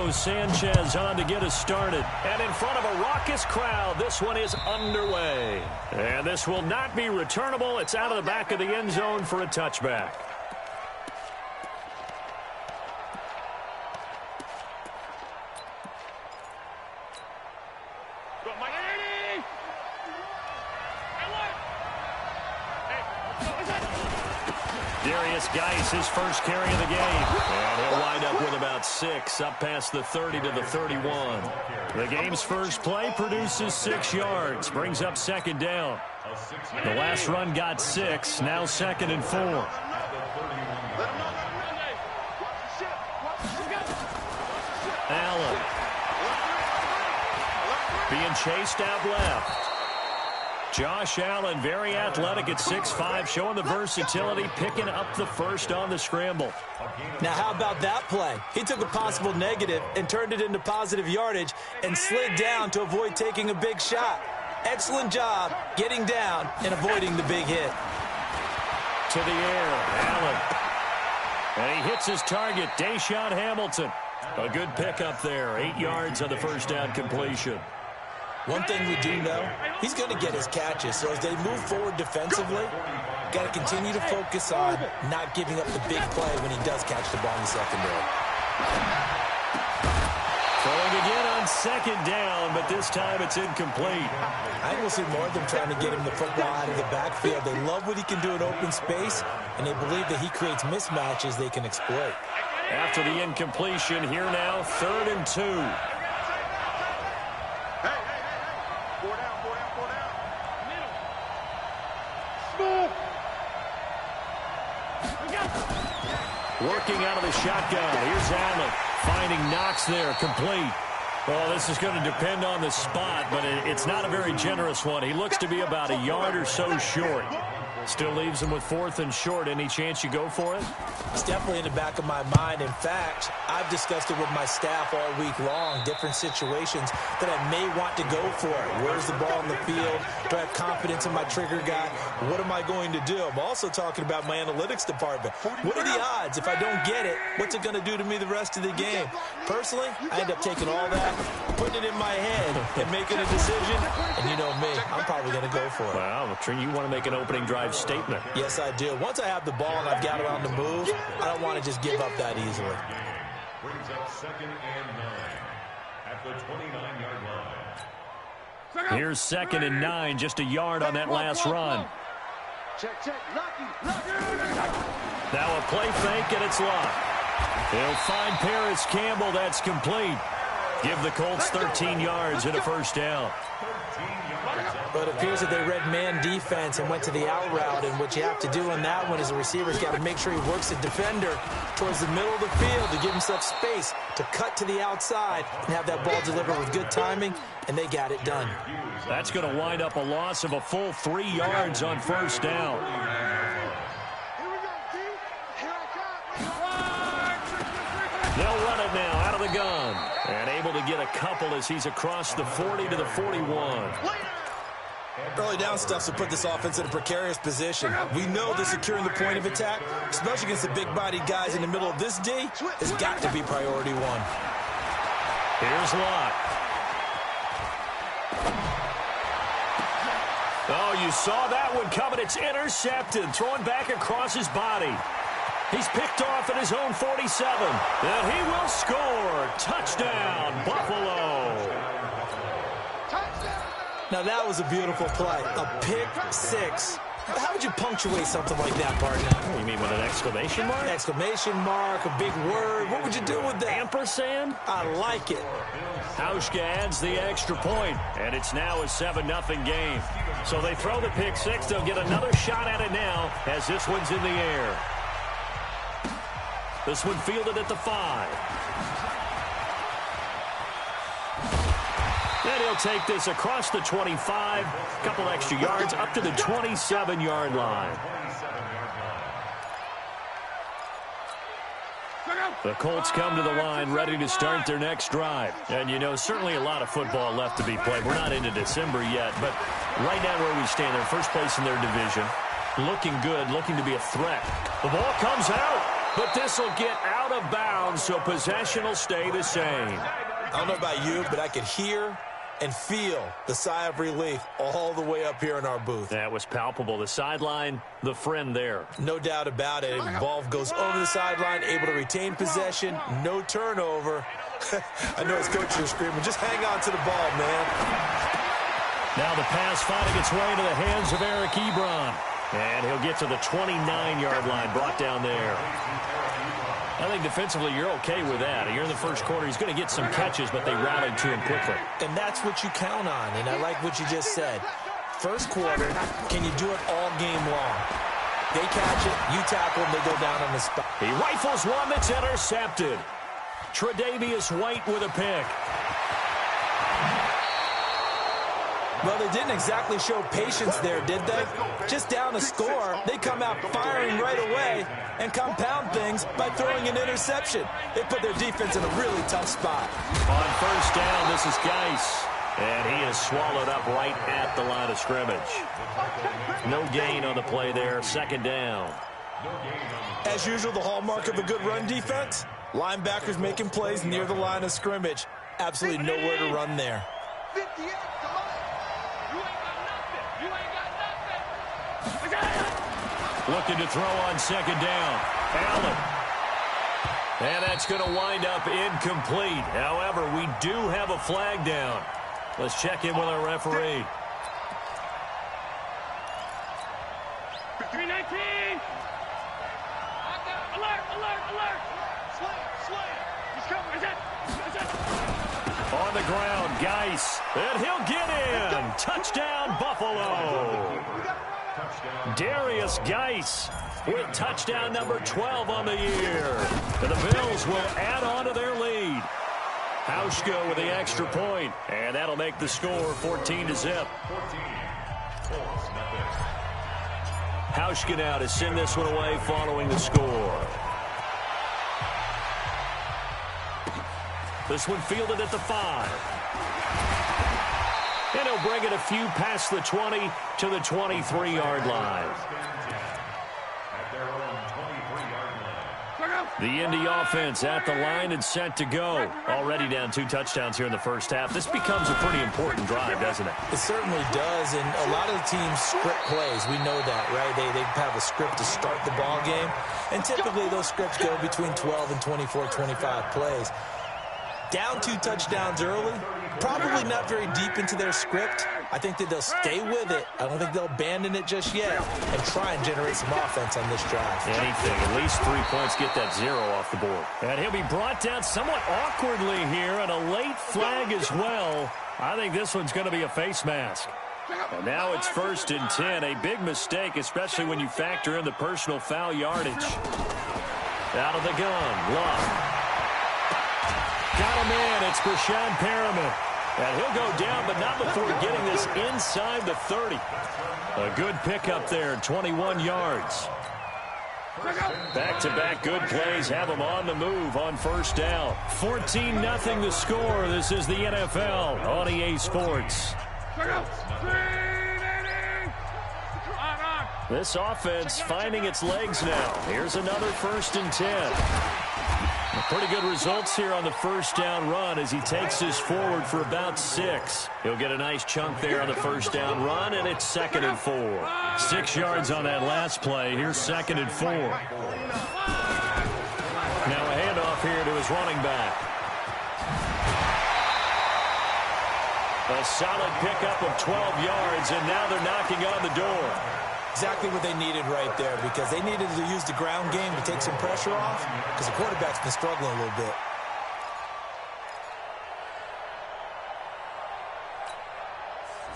Marco Sanchez on to get us started. And in front of a raucous crowd, this one is underway. And this will not be returnable. It's out of the back of the end zone for a touchback. Geis, his first carry of the game. And he'll wind up with about 6, up past the 30 to the 31. The game's first play produces 6 yards, brings up second down. The last run got 6, now 2nd and 4. Allen. Being chased out left. Josh Allen, very athletic at 6'5", showing the versatility, picking up the first on the scramble. Now, how about that play? He took a possible negative and turned it into positive yardage and slid down to avoid taking a big shot. Excellent job getting down and avoiding the big hit. To the air, Allen. And he hits his target, Deshaun Hamilton. A good pickup there, 8 yards on the first down completion. One thing we do know, he's going to get his catches. So as they move forward defensively, got to continue to focus on not giving up the big play when he does catch the ball in the secondary. Throwing again on second down, but this time it's incomplete. I think we'll see more of them trying to get him the football out of the backfield. They love what he can do in open space, and they believe that he creates mismatches they can exploit. After the incompletion, here now, 3rd and 2. Working out of the shotgun. Here's Allen. Finding Knox there. Complete. Well, this is going to depend on the spot, but it's not a very generous one. He looks to be about a yard or so short. Still leaves him with 4th and short. Any chance you go for it? It's definitely in the back of my mind. In fact, I've discussed it with my staff all week long, different situations that I may want to go for it. Where's the ball in the field? Do I have confidence in my trigger guy? What am I going to do? I'm also talking about my analytics department. What are the odds? If I don't get it, what's it going to do to me the rest of the game? Personally, I end up taking all that, putting it in my head, and making a decision. And you know me, I'm probably going to go for it. Wow, you want to make an opening drive statement. Yes, I do. Once I have the ball and I've got it on the move, I don't want to just give up that easily. Brings up 2nd and 9 at the 29-yard line. Here's 2nd and 9, just a yard on that last run. Check. Lucky. Now a play fake, and it's locked. He'll find Paris Campbell. That's complete. Give the Colts 13 yards and a first down. But it appears that they read man defense and went to the out route, and what you have to do on that one is the receiver's got to make sure he works the defender towards the middle of the field to give himself space to cut to the outside and have that ball delivered with good timing, and they got it done. That's going to wind up a loss of a full 3 yards on first down. They'll run it now out of the gun, and able to get a couple as he's across the 40 to the 41. Early down stuff to put this offense in a precarious position. We know that securing the point of attack, especially against the big-bodied guys in the middle of this D, has got to be priority one. Here's Locke. Oh, you saw that one coming. It's intercepted. Throwing back across his body. He's picked off at his own 47. And he will score. Touchdown, Buffalo. Now, that was a beautiful play. A pick six. How would you punctuate something like that, partner? You mean with an exclamation mark? Exclamation mark, a big word. What would you do with that? Ampersand? I like it. Hauschka adds the extra point, and it's now a 7-0 game. So they throw the pick six. They'll get another shot at it now as this one's in the air. This one fielded at the 5. Then he'll take this across the 25, a couple extra yards, up to the 27-yard line. The Colts come to the line ready to start their next drive. And, you know, certainly a lot of football left to be played. We're not into December yet, but right now where we stand, they're first place in their division. Looking good, looking to be a threat. The ball comes out. But this will get out of bounds, so possession will stay the same. I don't know about you, but I could hear and feel the sigh of relief all the way up here in our booth. That was palpable. The sideline, the friend there. No doubt about it. Ball goes over the sideline, able to retain possession, no turnover. I know his coaches are screaming, just hang on to the ball, man. Now the pass finding its way to the hands of Eric Ebron. And he'll get to the 29-yard line, brought down there. I think defensively you're okay with that. Here in the first quarter, he's going to get some catches, but they rallied to him quickly. And that's what you count on, and I like what you just said. First quarter, can you do it all game long? They catch it, you tackle them, they go down on the spot. He rifles one that's intercepted. Tre'Davious White with a pick. Well, they didn't exactly show patience there, did they? Just down a score, they come out firing right away and compound things by throwing an interception. They put their defense in a really tough spot. On first down, this is Geis. And he is swallowed up right at the line of scrimmage. No gain on the play there, second down. As usual, the hallmark of a good run defense, linebackers making plays near the line of scrimmage. Absolutely nowhere to run there. 58. Looking to throw on second down. Allen. And that's going to wind up incomplete. However, we do have a flag down. Let's check in with our referee. 319. Alert, alert, alert. Slam. He's coming. That's it. On the ground, Geis. And he'll get in. Touchdown, Buffalo. Darius Geis with touchdown number 12 on the year. And the Bills will add on to their lead. Hauschka with the extra point, and that'll make the score 14-0. Hauschka now to send this one away following the score. This one fielded at the 5. And he'll bring it a few past the 20 to the 23-yard line. The Indy offense at the line and set to go. Already down 2 touchdowns here in the first half. This becomes a pretty important drive, doesn't it? It certainly does, and a lot of the teams script plays. We know that, right? They have a script to start the ball game, and typically those scripts go between 12 and 24, 25 plays. Down 2 touchdowns early, probably not very deep into their script. I think that they'll stay with it. I don't think they'll abandon it just yet and try and generate some offense on this drive. Anything, at least 3 points, get that 0 off the board. And he'll be brought down somewhat awkwardly here, and a late flag as well. I think this one's going to be a face mask. And now it's 1st and 10. A big mistake, especially when you factor in the personal foul yardage. Out of the gun, Luck. Got him in. It's Brashad Perriman. And he'll go down, but not before getting this inside the 30. A good pickup there, 21 yards. Back-to-back good plays have them on the move on first down. 14-0 the score. This is the NFL on EA Sports. This offense finding its legs now. Here's another 1st and 10. Pretty good results here on the first down run as he takes this forward for about 6. He'll get a nice chunk there on the first down run, and it's 2nd and 4. 6 yards on that last play. Here's 2nd and 4. Now a handoff here to his running back. A solid pickup of 12 yards, and now they're knocking on the door. Exactly what they needed right there, because they needed to use the ground game to take some pressure off, because the quarterback's been struggling a little bit.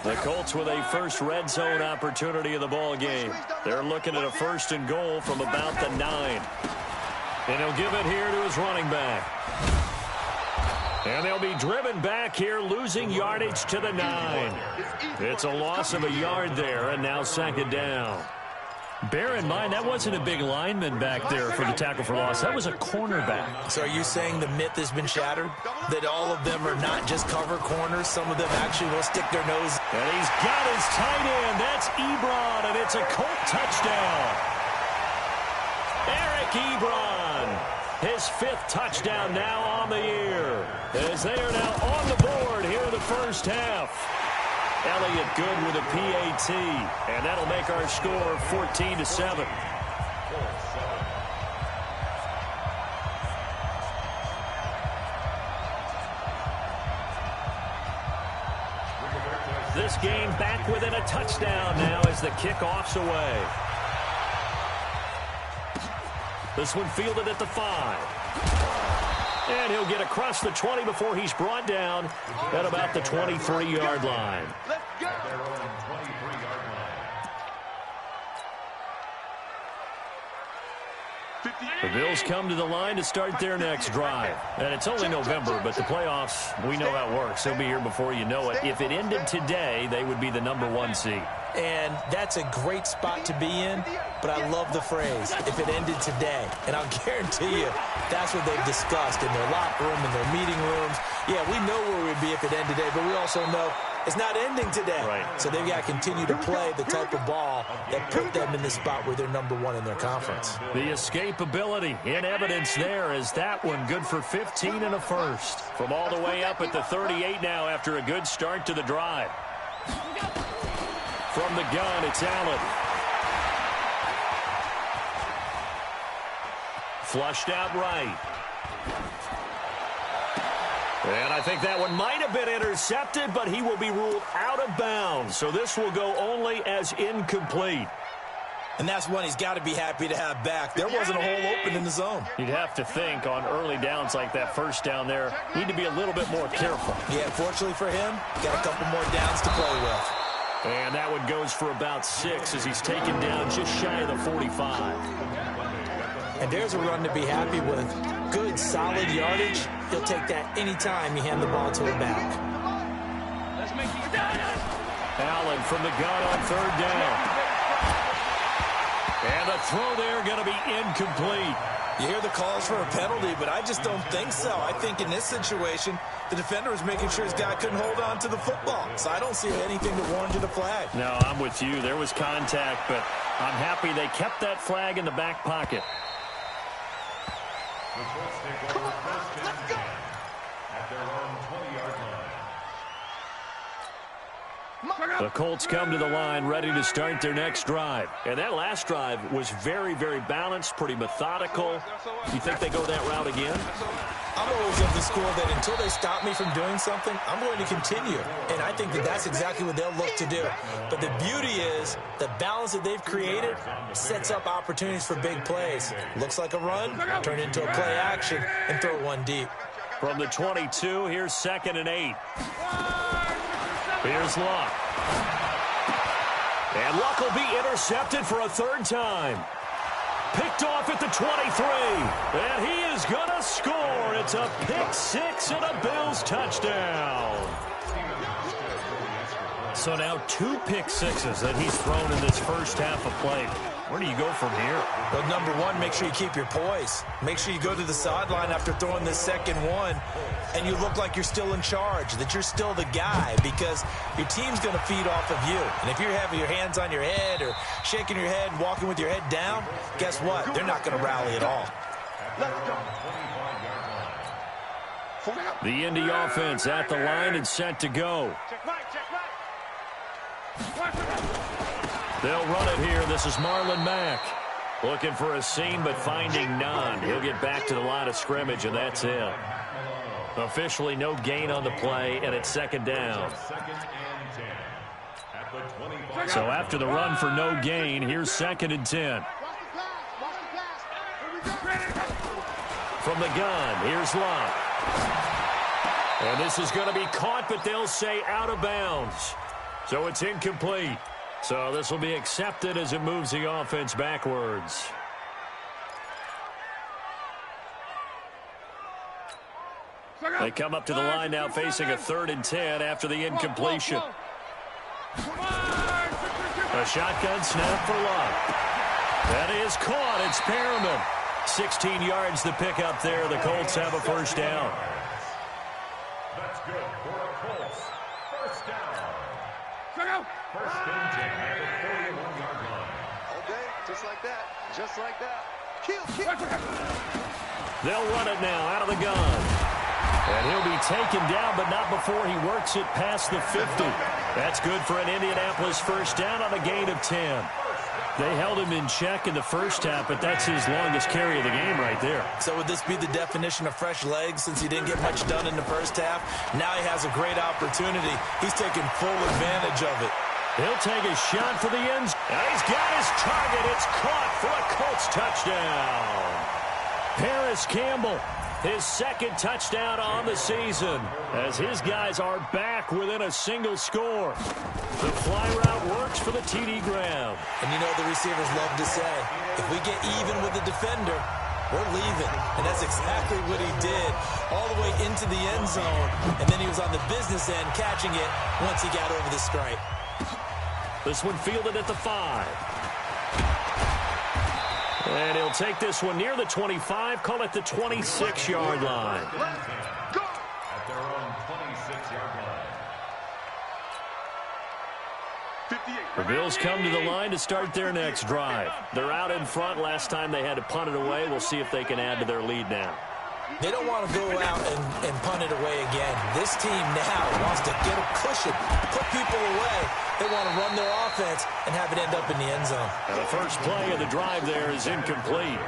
The Colts with a first red zone opportunity of the ball game. They're looking at a 1st and goal from about the 9. And he'll give it here to his running back. And they'll be driven back here, losing yardage to the 9. It's a loss of a yard there, and now 2nd down. Bear in mind, that wasn't a big lineman back there for the tackle for loss. That was a cornerback. So are you saying the myth has been shattered? That all of them are not just cover corners? Some of them actually will stick their nose. And he's got his tight end. That's Ebron, and it's a Colt touchdown. Eric Ebron, his 5th touchdown now on the year, as they are now on the board here in the first half. Elliott good with a PAT, and that'll make our score 14-7. This game back within a touchdown now as the kickoff's away. This one fielded at the 5. And he'll get across the 20 before he's brought down at about the 23-yard line. Let's go. The Bills come to the line to start their next drive. And it's only November, but the playoffs, we know how it works. They'll be here before you know it. If it ended today, they would be the #1 seed. And that's a great spot to be in, but I love the phrase, if it ended today. And I'll guarantee you, that's what they've discussed in their locker room, in their meeting rooms. Yeah, we know where we'd be if it ended today, but we also know it's not ending today. Right. So they've got to continue to play the type of ball that put them in the spot where they're #1 in their conference. The escapability in evidence there is that one good for 15 and a first. From all the way up at the 38 now after a good start to the drive. From the gun, it's Allen. Flushed out right. And I think that one might have been intercepted, but he will be ruled out of bounds. So this will go only as incomplete. And that's one he's got to be happy to have back. There wasn't a hole open in the zone. You'd have to think on early downs like that first down there, need to be a little bit more careful. Yeah, fortunately for him, got a couple more downs to play with. And that one goes for about 6 as he's taken down just shy of the 45. And there's a run to be happy with. Good, solid yardage. He'll take that anytime you hand the ball to him back. Let's make it down. Allen from the gun on 3rd down. And the throw there going to be incomplete. You hear the calls for a penalty, but I just don't think so. I think in this situation, the defender was making sure his guy couldn't hold on to the football. So I don't see anything that warranted a flag. No, I'm with you. There was contact, but I'm happy they kept that flag in the back pocket. Come on, let's go. At their own 20-yard line. The Colts come to the line ready to start their next drive. And that last drive was very, very balanced, pretty methodical. You think they go that route again? I'm always of the school that until they stop me from doing something, I'm going to continue. And I think that that's exactly what they'll look to do. But the beauty is the balance that they've created sets up opportunities for big plays. Looks like a run, turn it into a play action, and throw one deep. From the 22, here's 2nd and 8. Here's Luck. And Luck will be intercepted for a 3rd time. Picked off at the 23. And he is going to score. It's a pick 6 and a Bills touchdown. So now 2 pick sixes that he's thrown in this first half of play. Where do you go from here? Well, number one, make sure you keep your poise. Make sure you go to the sideline after throwing this second one, and you look like you're still in charge, that you're still the guy, because your team's going to feed off of you. And if you're having your hands on your head or shaking your head, walking with your head down, guess what? They're not going to rally at all. The Indy offense at the line and set to go. Check right, check right. They'll run it here. This is Marlon Mack. Looking for a seam, but finding none. He'll get back to the line of scrimmage, and that's it. Officially no gain on the play, and it's 2nd down. So after the run for no gain, here's 2nd and 10. From the gun, here's Luck. And this is going to be caught, but they'll say out of bounds. So it's incomplete. So this will be accepted as it moves the offense backwards. They come up to the line now facing a 3rd and 10 after the incompletion. A shotgun snap for Luck. That is caught. It's Perriman. 16 yards to pick up there. The Colts have a 1st down. That's good for a Colts. 1st down. 1st and 10 at the 41-yard line. Okay, just like that. Just like that. They'll run it now out of the gun. And he'll be taken down, but not before he works it past the 50. That's good for an Indianapolis first down on a gain of 10. They held him in check in the first half, but that's his longest carry of the game right there. So would this be the definition of fresh legs since he didn't get much done in the first half? Now he has a great opportunity. He's taking full advantage of it. He'll take a shot for the end. And he's got his target. It's caught for a Colts touchdown. Paris Campbell, his second touchdown on the season, as his guys are back within a single score. The fly route works for the TD grab. And you know the receivers love to say, if we get even with the defender, we're leaving. And that's exactly what he did, all the way into the end zone. And then he was on the business end catching it once he got over the stripe. This one fielded at the 5. And he'll take this one near the 25, call it the 26-yard line. At their own 26-yard line. The Bills come to the line to start their next drive. They're out in front. Last time they had to punt it away. We'll see if they can add to their lead now. They don't want to go out and punt it away again. This team now wants to get a cushion, put people away. They want to run their offense and have it end up in the end zone. And the first play of the drive there is incomplete.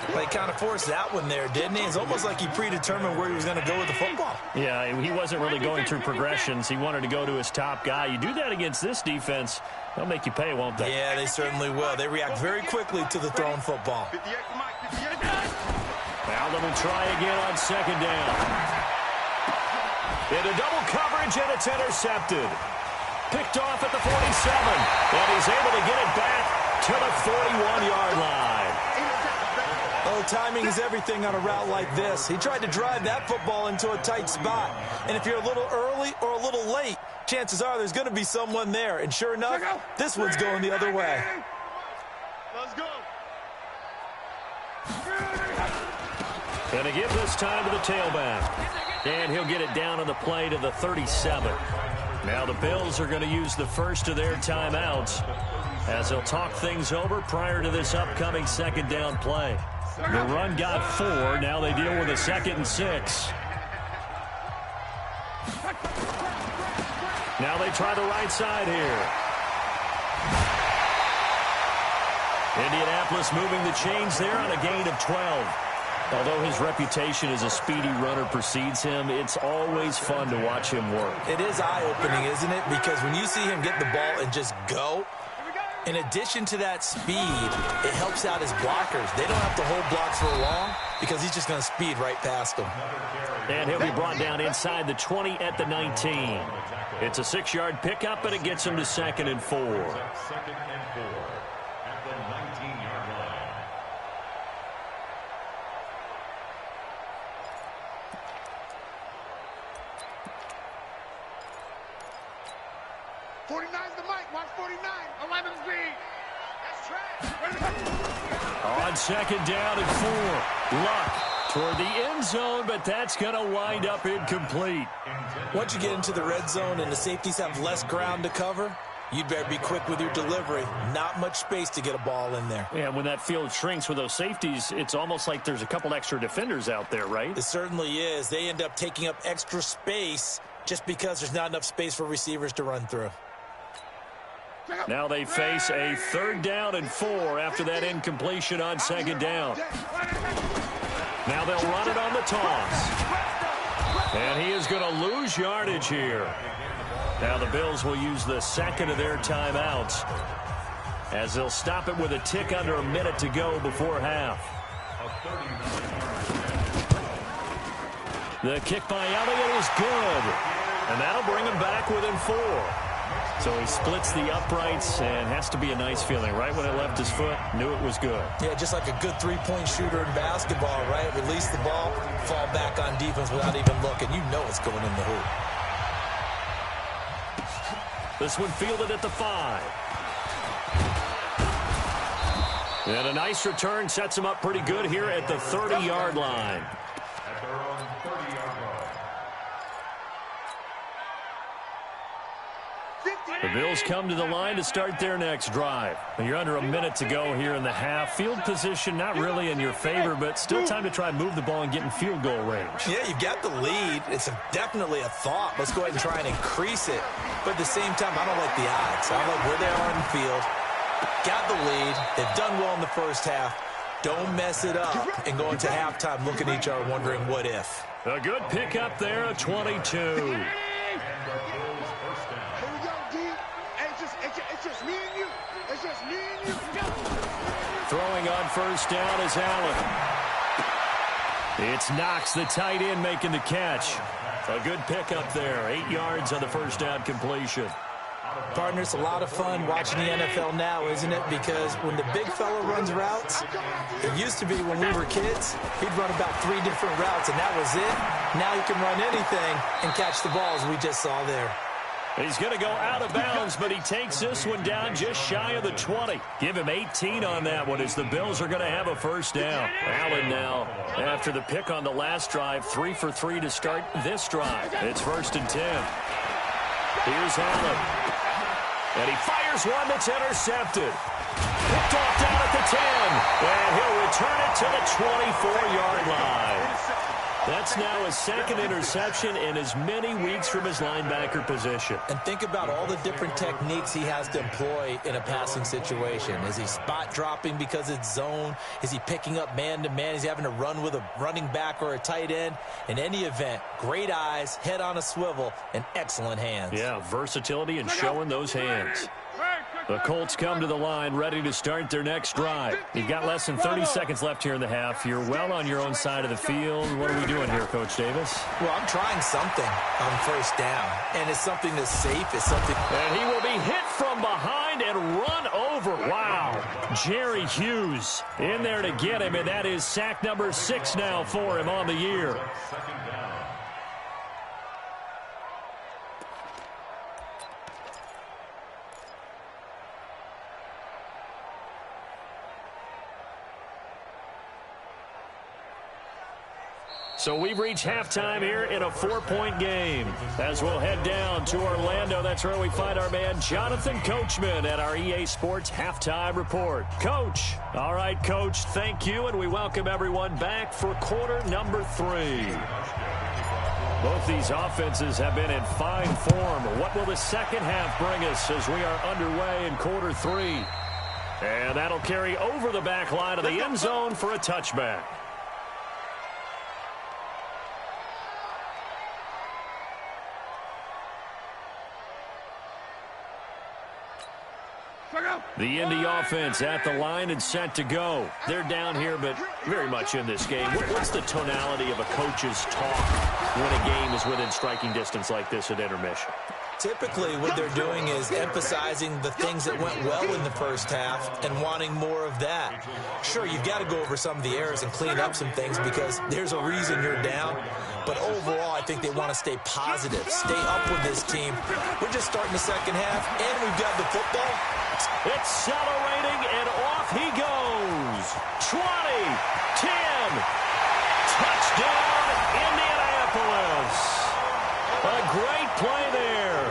Well, he kind of forced that one there, didn't he? It's almost like he predetermined where he was going to go with the football. Yeah, he wasn't really going through progressions. He wanted to go to his top guy. You do that against this defense, they'll make you pay, won't they? Yeah, they certainly will. They react very quickly to the thrown football. Now they will try again on second down. Into double coverage, and it's intercepted. Picked off at the 47, and he's able to get it back to the 41-yard line. Oh, timing is everything on a route like this. He tried to drive that football into a tight spot. And if you're a little early or a little late, chances are there's going to be someone there. And sure enough, this one's going the other way. Let's go. And to give this time to the tailback. And he'll get it down on the play to the 37. Now the Bills are going to use the first of their timeouts as they'll talk things over prior to this upcoming second down play. The run got 4. Now they deal with a 2nd and 6. Now they try the right side here. Indianapolis moving the chains there on a gain of 12. Although his reputation as a speedy runner precedes him, it's always fun to watch him work. It is eye-opening, isn't it? Because when you see him get the ball and just go, in addition to that speed, it helps out his blockers. They don't have to hold blocks for long because he's just going to speed right past them. And he'll be brought down inside the 20 at the 19. It's a 6-yard pickup, and it gets him to 2nd and 4. 2nd and 4 at the 19-yard line. On second down and 4. Luck toward the end zone, but that's going to wind up incomplete. Once you get into the red zone and the safeties have less ground to cover, you'd better be quick with your delivery. Not much space to get a ball in there. Yeah, when that field shrinks with those safeties, it's almost like there's a couple extra defenders out there, right? It certainly is. They end up taking up extra space just because there's not enough space for receivers to run through. Now they face a 3rd down and 4 after that incompletion on second down. Now they'll run it on the toss. And he is going to lose yardage here. Now the Bills will use the 2nd of their timeouts as they'll stop it with a tick under a minute to go before half. The kick by Elliott is good. And that'll bring him back within 4. So he splits the uprights, and has to be a nice feeling. Right when it left his foot, knew it was good. Yeah, just like a good three-point shooter in basketball, right? Release the ball, fall back on defense without even looking. You know it's going in the hoop. This one fielded at the 5. And a nice return sets him up pretty good here at the 30-yard line. At their own 30-yard line. The Bills come to the line to start their next drive. You're under a minute to go here in the half. Field position not really in your favor, but still time to try and move the ball and get in field goal range. Yeah, you've got the lead. It's definitely a thought. Let's go ahead and try and increase it. But at the same time, I don't like the odds. I don't like where they are in the field. Got the lead. They've done well in the first half. Don't mess it up and go into halftime looking at each other wondering what if. A good pickup there, a 22. Throwing on first down is Allen. It's Knox, the tight end, making the catch. A good pickup there. 8 yards on the first down completion. Partner, it's a lot of fun watching the NFL now, isn't it? Because when the big fella runs routes, it used to be when we were kids, he'd run about 3 different routes, and that was it. Now he can run anything and catch the balls we just saw there. He's going to go out of bounds, but he takes this one down just shy of the 20. Give him 18 on that one as the Bills are going to have a first down. Allen now, after the pick on the last drive, 3 for 3 to start this drive. It's 1st and 10. Here's Allen. And he fires one that's intercepted. Picked off down at the 10. And he'll return it to the 24-yard line. That's now his 2nd interception in as many weeks from his linebacker position. And think about all the different techniques he has to employ in a passing situation. Is he spot dropping because it's zone? Is he picking up man-to-man? Is he having to run with a running back or a tight end? In any event, great eyes, head on a swivel, and excellent hands. Yeah, versatility and showing those hands. The Colts come to the line ready to start their next drive. You've got less than 30 seconds left here in the half. You're well on your own side of the field. What are we doing here, Coach Davis? Well, I'm trying something on first down, and it's something that's safe. It's something. And he will be hit from behind and run over. Wow. Jerry Hughes in there to get him, and that is sack number 6 now for him on the year. So we've reached halftime here in a 4-point game. As we'll head down to Orlando, that's where we find our man Jonathan Coachman at our EA Sports Halftime Report. Coach. All right, Coach, thank you, and we welcome everyone back for quarter number 3. Both these offenses have been in fine form. What will the second half bring us as we are underway in quarter 3? And that'll carry over the back line of the end zone for a touchback. The Indy offense at the line and set to go. They're down here, but very much in this game. What's the tonality of a coach's talk when a game is within striking distance like this at intermission? Typically, what they're doing is emphasizing the things that went well in the first half and wanting more of that. Sure, you've got to go over some of the errors and clean up some things because there's a reason you're down. But overall, I think they want to stay positive, stay up with this team. We're just starting the second half, and we've got the football. Accelerating, and off he goes. 20, 10, touchdown, Indianapolis. A great play there.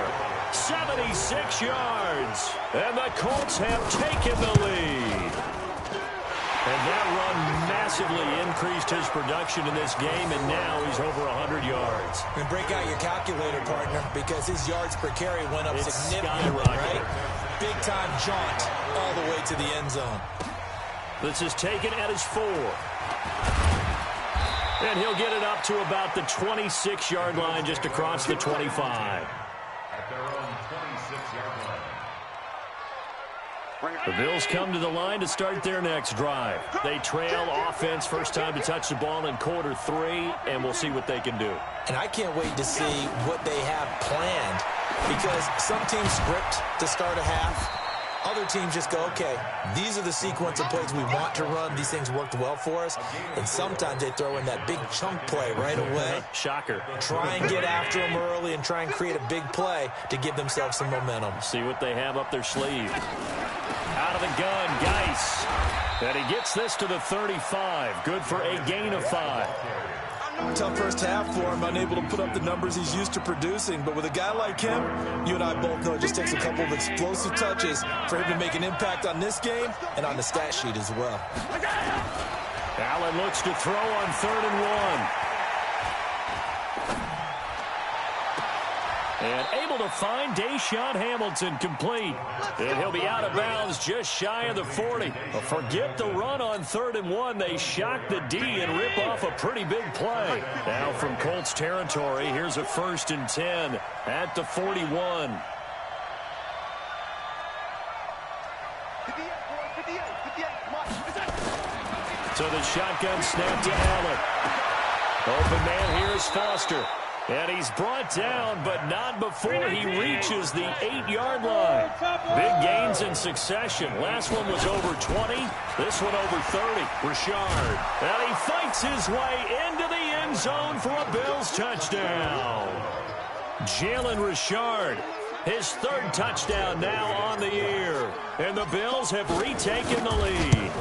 76 yards, and the Colts have taken the lead. And that run massively increased his production in this game, and now he's over 100 yards. And break out your calculator, partner, because his yards per carry went up significantly, right? Big-time jaunt all the way to the end zone. This is taken at his 4. And he'll get it up to about the 26-yard line, just across the 25. At their own 26-yard line. The Bills come to the line to start their next drive. They trail offense, first time to touch the ball in quarter 3, and we'll see what they can do. And I can't wait to see what they have planned, because some teams script to start a half. Other teams just go, okay, these are the sequence of plays we want to run. These things worked well for us. And sometimes they throw in that big chunk play right away. Shocker. Try and get after them early and try and create a big play to give themselves some momentum. See what they have up their sleeve. Out of the gun, Geis. And he gets this to the 35. Good for a gain of 5. Tough first half for him, unable to put up the numbers he's used to producing. But with a guy like him, you and I both know it just takes a couple of explosive touches for him to make an impact on this game and on the stat sheet as well. Allen looks to throw on 3rd and 1. And able to find Deshaun Hamilton complete. And he'll be out of bounds just shy of the 40. But forget the run on 3rd and 1. They shock the D and rip off a pretty big play. Now from Colts territory, here's a 1st and 10 at the 41. So the shotgun snap to Allen. Open man here is Foster. And he's brought down, but not before he reaches the 8-yard line. Big gains in succession. Last one was over 20. This one over 30. Richard. And he fights his way into the end zone for a Bills touchdown. Jalen Richard, his 3rd touchdown now on the year. And the Bills have retaken the lead.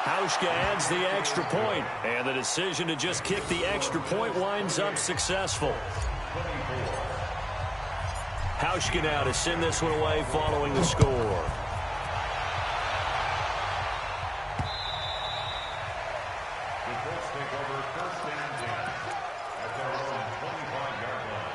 Hauschka adds the extra point, and the decision to just kick the extra point winds up successful. Hauschka now to send this one away following the score. The Colts take over 1st and 10 at their own 25-yard line.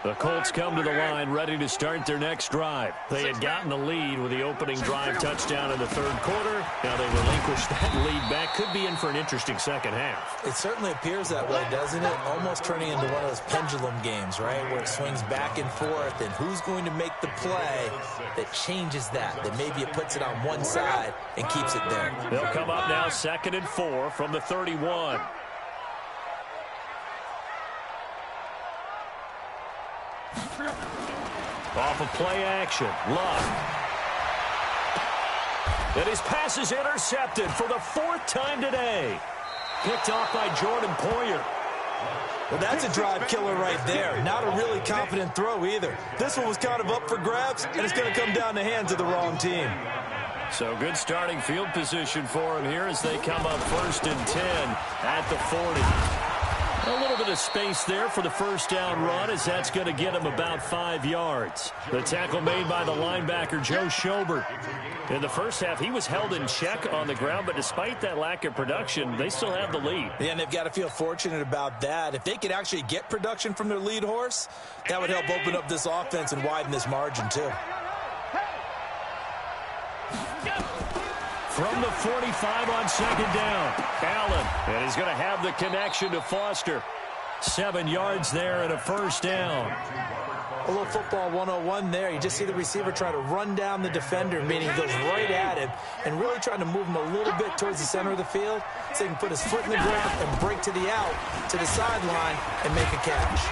The Colts come to the line ready to start their next drive. They had gotten the lead with the opening drive touchdown in the 3rd quarter. Now they relinquish that lead back. Could be in for an interesting second half. It certainly appears that way, doesn't it? Almost turning into one of those pendulum games, right, where it swings back and forth, and who's going to make the play that changes that maybe it puts it on one side and keeps it there. They'll come up now 2nd and 4 from the 31. Off of play action, Luck. And his pass is intercepted for the 4th time today. Picked off by Jordan Poyer. Well, that's a drive killer right there. Not a really confident throw either. This one was kind of up for grabs, and it's going to come down the hands of the wrong team. So good starting field position for him here as they come up 1st and 10 at the 40. A little bit of space there for the 1st down run as that's going to get him about 5 yards. The tackle made by the linebacker, Joe Schobert. In the first half, he was held in check on the ground, but despite that lack of production, they still have the lead. Yeah, and they've got to feel fortunate about that. If they could actually get production from their lead horse, that would help open up this offense and widen this margin too. From the 45 on 2nd down, Allen. And he's going to have the connection to Foster. 7 yards there and a 1st down. A little football 101 there. You just see the receiver try to run down the defender, meaning he goes right at him and really trying to move him a little bit towards the center of the field so he can put his foot in the ground and break to the out, to the sideline, and make a catch.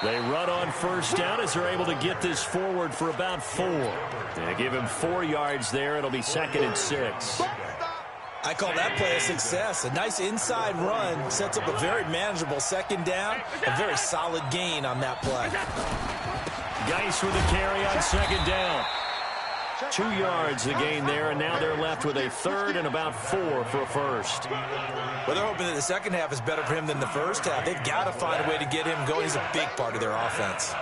They run on 1st down as they're able to get this forward for about 4. They give him 4 yards there. It'll be 2nd and 6. I call that play a success. A nice inside run sets up a very manageable 2nd down. A very solid gain on that play. Geis with a carry on 2nd down. 2 yards the gain there, and now they're left with a 3rd and about 4 for a 1st. Well, they're hoping that the second half is better for him than the first half. They've got to find a way to get him going. He's a big part of their offense.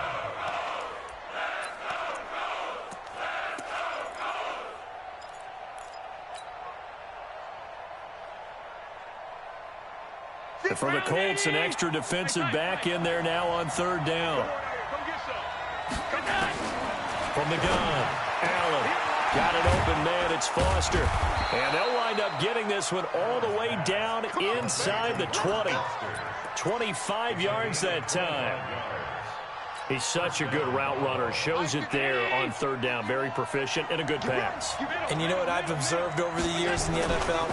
And for the Colts, an extra defensive back in there now on 3rd down. From the gun, Allen. Got an open man, it's Foster. And they'll wind up getting this one all the way down inside the 20. 25 yards that time. He's such a good route runner. Shows it there on 3rd down. Very proficient and a good pass. And you know what I've observed over the years in the NFL?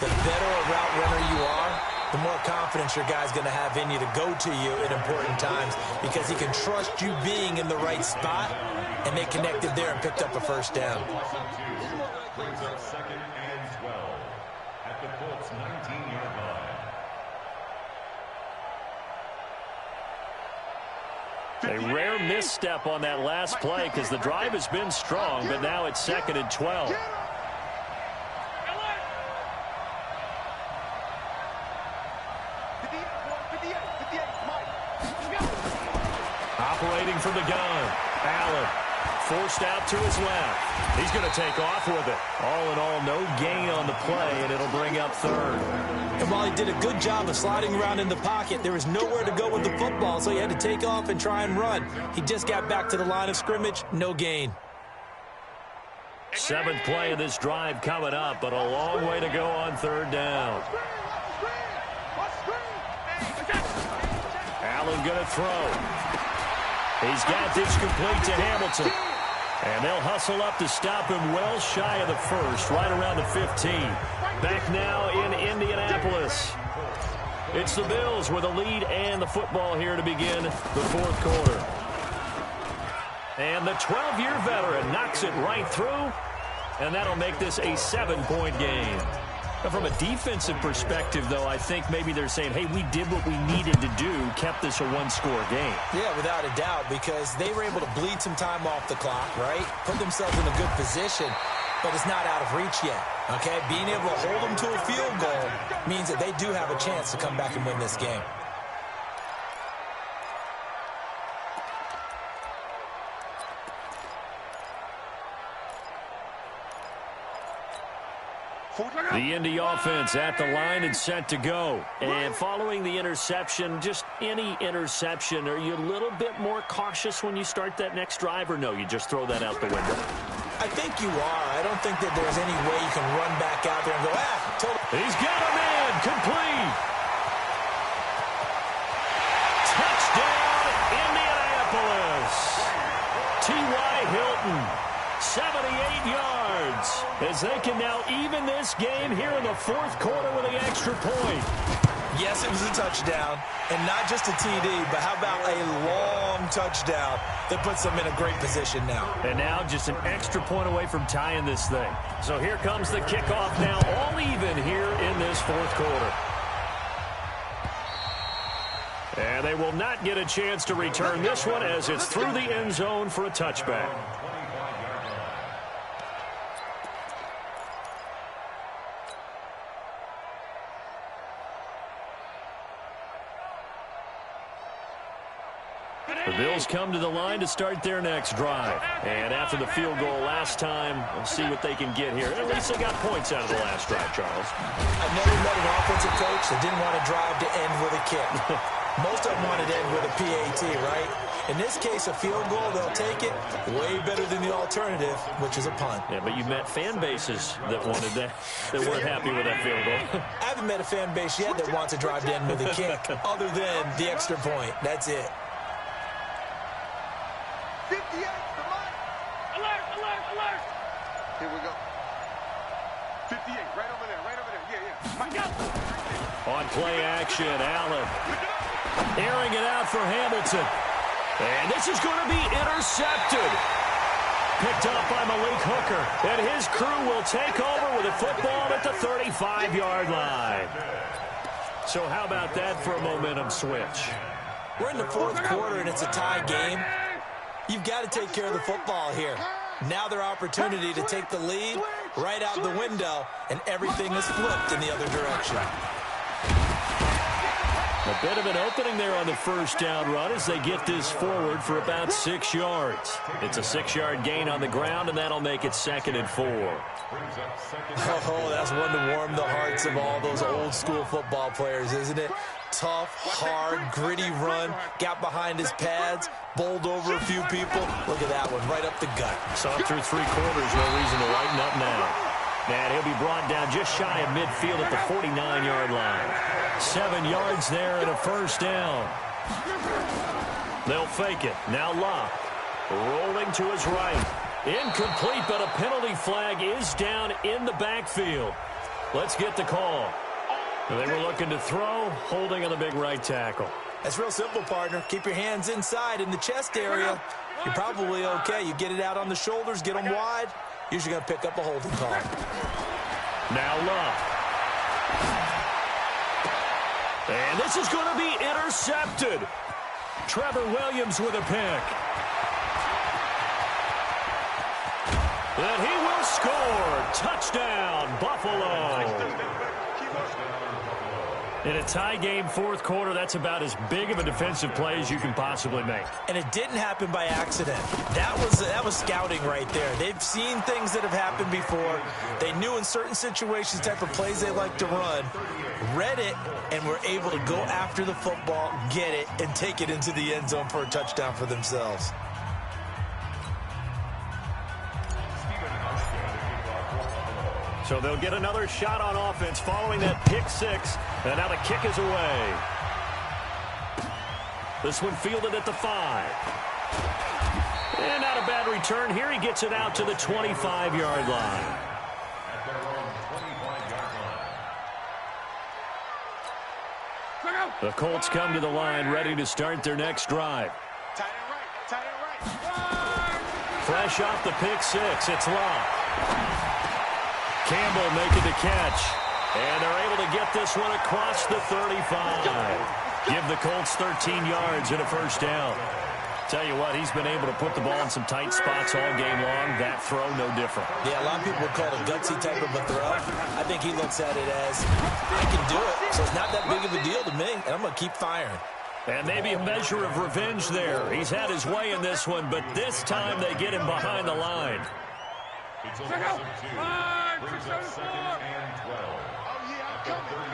The better a route runner you are, the more confidence your guy's going to have in you to go to you at important times because he can trust you being in the right spot, and they connected there and picked up a 1st down. Brings up 2nd and 12 at the Colts 19-yard line. A rare misstep on that last play because the drive has been strong, but now it's 2nd and 12. Operating from the gun, Allen forced out to his left. He's going to take off with it. All in all, no gain on the play, and it'll bring up 3rd. And while he did a good job of sliding around in the pocket, there was nowhere to go with the football, so he had to take off and try and run. He just got back to the line of scrimmage, no gain. 7th play of this drive coming up, but a long way to go on 3rd down. Allen going to throw. He's got this complete to Hamilton. And they'll hustle up to stop him well shy of the 1st, right around the 15. Back now in Indianapolis. It's the Bills with a lead and the football here to begin the 4th quarter. And the 12-year veteran knocks it right through, and that'll make this a 7-point game. Now, from a defensive perspective, though, I think maybe they're saying, hey, we did what we needed to do, kept this a 1-score game. Yeah, without a doubt, because they were able to bleed some time off the clock, right? Put themselves in a good position, but it's not out of reach yet, okay? Being able to hold them to a field goal means that they do have a chance to come back and win this game. The Indy offense at the line and set to go. And following the interception, just any interception, are you a little bit more cautious when you start that next drive, or no, you just throw that out the window? I think you are. I don't think that there's any way you can run back out there and go, totally. He's got a man, complete. Touchdown, Indianapolis. T.Y. Hilton, 78 yards, as they can now even this game here in the 4th quarter with an extra point. Yes, it was a touchdown, and not just a TD, but how about a long touchdown that puts them in a great position now. And now just an extra point away from tying this thing. So here comes the kickoff now, all even here in this 4th quarter. And they will not get a chance to return this one as it's through the end zone for a touchback. The Bills come to the line to start their next drive. And after the field goal last time, we'll see what they can get here. At least they got points out of the last drive, Charles. I've never met an offensive coach that didn't want to drive to end with a kick. Most of them wanted to end with a PAT, right? In this case, a field goal, they'll take it way better than the alternative, which is a punt. Yeah, but you met fan bases that wanted that, that weren't happy with that field goal. I haven't met a fan base yet that wants to drive to end with a kick, other than the extra point. That's it. 58, the line. Alert, alert, alert. Here we go. 58, right over there, right over there. Yeah. Mike out. On play action, Allen airing it out for Hamilton. And this is going to be intercepted. Picked up by Malik Hooker. And his crew will take over with a football at the 35-yard line. So how about that for a momentum switch? We're in the 4th quarter, and it's a tie game. You've got to take care of the football here. Now their opportunity to take the lead right out the window, and everything is flipped in the other direction. A bit of an opening there on the first down run as they get this forward for about 6 yards. It's a 6-yard gain on the ground, and that'll make it 2nd and 4. Oh, that's one to warm the hearts of all those old-school football players, isn't it? Tough, hard, gritty run, got behind his pads, bowled over a few people. Look at that one, right up the gut. Saw him through 3 quarters, no reason to lighten up now. And he'll be brought down just shy of midfield at the 49-yard line. 7 yards there and a first down. They'll fake it. Now Locke rolling to his right. Incomplete, but a penalty flag is down in the backfield. Let's get the call. They were looking to throw, holding on the big right tackle. That's real simple, partner. Keep your hands inside in the chest area. You're probably okay. You get it out on the shoulders, get them wide. Usually going to pick up a holding call. Now Love. And this is going to be intercepted. Trevor Williams with a pick. And he will score. Touchdown, Buffalo. In a tie game, fourth quarter, that's about as big of a defensive play as you can possibly make. And it didn't happen by accident. That was scouting right there. They've seen things that have happened before. They knew in certain situations type of plays they like to run, read it, and were able to go after the football, get it, and take it into the end zone for a touchdown for themselves. So they'll get another shot on offense following that pick six. And now the kick is away. This one fielded at the 5. And not a bad return here. He gets it out to the 25-yard line. At their own 25-yard line. The Colts come to the line ready to start their next drive. Tight end right. Fresh off the pick six, it's Love. Campbell making the catch. And they're able to get this one across the 35. Give the Colts 13 yards and a first down. Tell you what, he's been able to put the ball in some tight spots all game long. That throw, no different. Yeah, a lot of people would call it a gutsy type of a throw. I think he looks at it as, I can do it, so it's not that big of a deal to me, and I'm going to keep firing. And maybe a measure of revenge there. He's had his way in this one, but this time they get him behind the line. It's a loss of 2. Brings up 2nd and 12. Oh, yeah, I'm coming.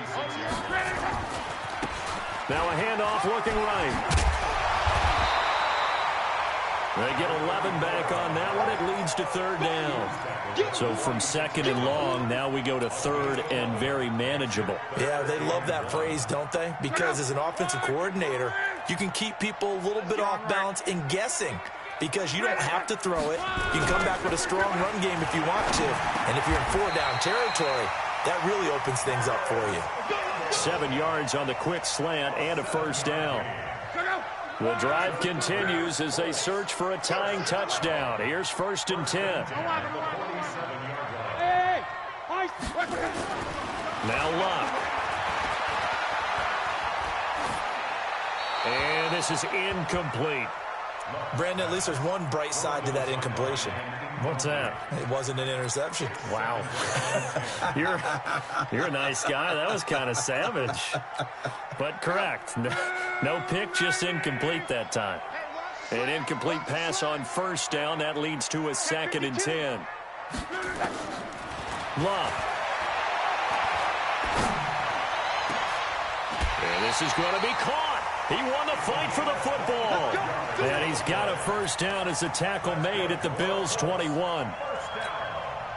Now a handoff looking right. They get 11 back on that one. It leads to third down. So from second and long, now we go to third and very manageable. Yeah, they love that phrase, don't they? Because as an offensive coordinator, you can keep people a little bit off balance and guessing. Because you don't have to throw it. You can come back with a strong run game if you want to. And if you're in 4-down territory, that really opens things up for you. 7 yards on the quick slant and a first down. The drive continues as they search for a tying touchdown. Here's 1st and 10. Now Luck. And this is incomplete. Brandon, at least there's one bright side to that incompletion. What's that? It wasn't an interception. Wow. You're a nice guy. That was kind of savage. But correct. No pick, just incomplete that time. An incomplete pass on first down. That leads to a 2nd and 10. Love. And this is going to be caught. He won the fight for the football. And he's got a first down as the tackle made at the Bills' 21.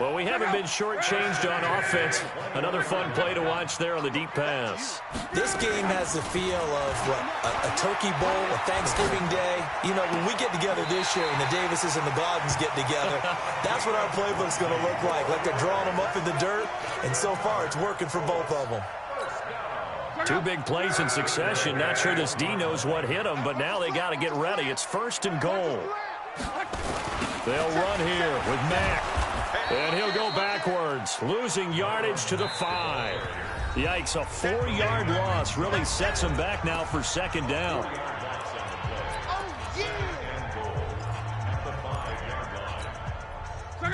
Well, we haven't been shortchanged on offense. Another fun play to watch there on the deep pass. This game has the feel of a turkey bowl, a Thanksgiving day. You know, when we get together this year and the Davises and the Gordons get together, that's what our playbook's going to look like. Like they're drawing them up in the dirt, and so far it's working for both of them. 2 big plays in succession. Not sure this D knows what hit him, but now they got to get ready. It's 1st and goal. They'll run here with Mack. And he'll go backwards, losing yardage to the 5. Yikes, a 4-yard loss really sets him back now for 2nd down.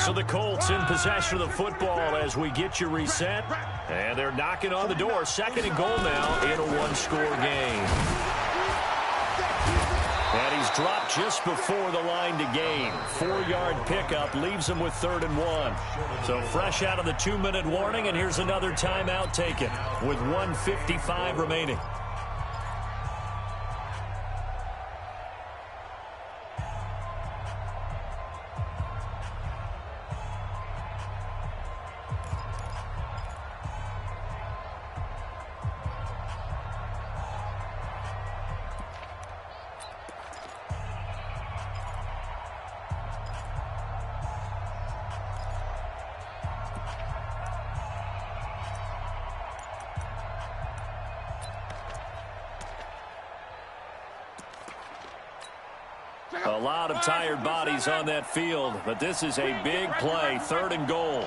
So the Colts in possession of the football as we get you reset. And they're knocking on the door. 2nd and goal now in a 1-score game. And he's dropped just before the line to gain. 4-yard pickup leaves him with 3rd and 1. So fresh out of the 2-minute warning, and here's another timeout taken with 1:55 remaining. A lot of tired bodies on that field, but this is a big play, 3rd and goal.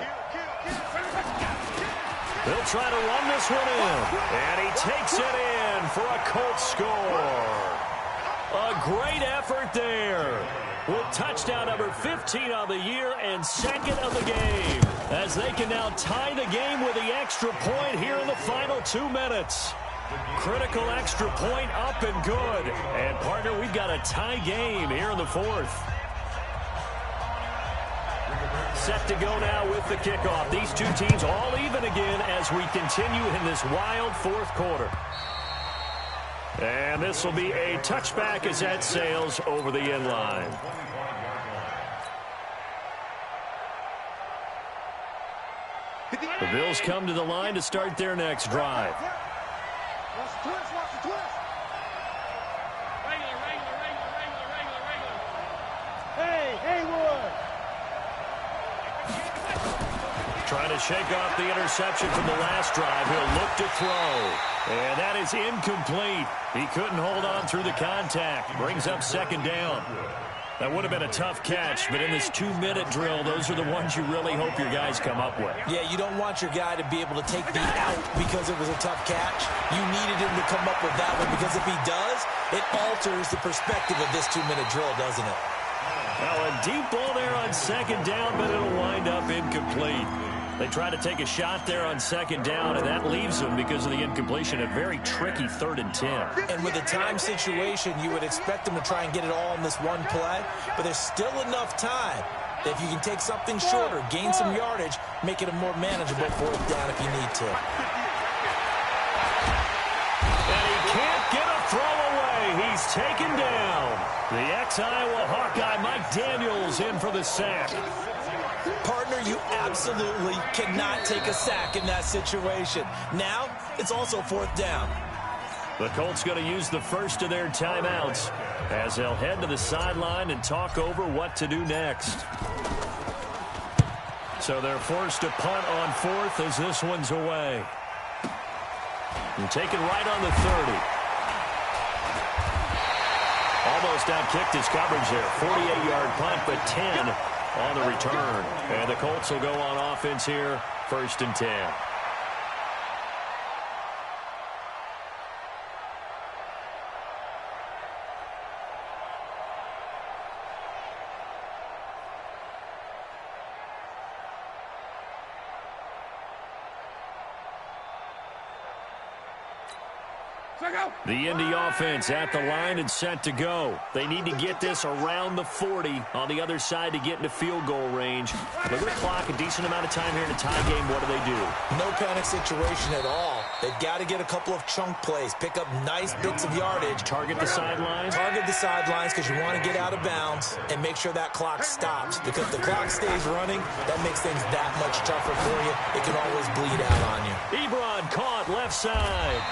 They'll try to run this one in, and he takes it in for a Colts score. A great effort there with touchdown number 15 on the year and second of the game, as they can now tie the game with the extra point here in the final 2 minutes. Critical extra point up and good. And, partner, we've got a tie game here in the fourth. Set to go now with the kickoff. These two teams all even again as we continue in this wild fourth quarter. And this will be a touchback as that sails over the end line. The Bills come to the line to start their next drive. Watch the twist, watch the twist. Regular. Hey, Haywood. Trying to shake off the interception from the last drive. He'll look to throw. And that is incomplete. He couldn't hold on through the contact. Brings up second down. That would have been a tough catch, but in this 2-minute drill, those are the ones you really hope your guys come up with. Yeah, you don't want your guy to be able to take the out because it was a tough catch. You needed him to come up with that one, because if he does, it alters the perspective of this 2-minute drill, doesn't it? Now a deep ball there on second down, but it'll wind up incomplete. They try to take a shot there on second down, and that leaves them, because of the incompletion, a very tricky 3rd and 10. And with a time situation, you would expect them to try and get it all in this one play, but there's still enough time. If you can take something shorter, gain some yardage, make it a more manageable 4th down if you need to. And he can't get a throw away. He's taken down. The ex-Iowa Hawkeye Mike Daniels in for the sack. Partner, you absolutely cannot take a sack in that situation. Now, it's also 4th down. The Colts going to use the first of their timeouts as they'll head to the sideline and talk over what to do next. So they're forced to punt on 4th as this one's away. And taken right on the 30. Almost outkicked his coverage there. 48-yard punt, but 10 on the return. And the Colts will go on offense here, 1st and 10. The Indy offense at the line and set to go. They need to get this around the 40 on the other side to get into field goal range. Look at the clock, a decent amount of time here in a tie game. What do? No panic situation at all. They've got to get a couple of chunk plays, pick up nice bits of yardage. Target the sidelines? Target the sidelines, because you want to get out of bounds and make sure that clock stops. Because if the clock stays running, that makes things that much tougher for you. It can always bleed out on you. Ebron caught left side.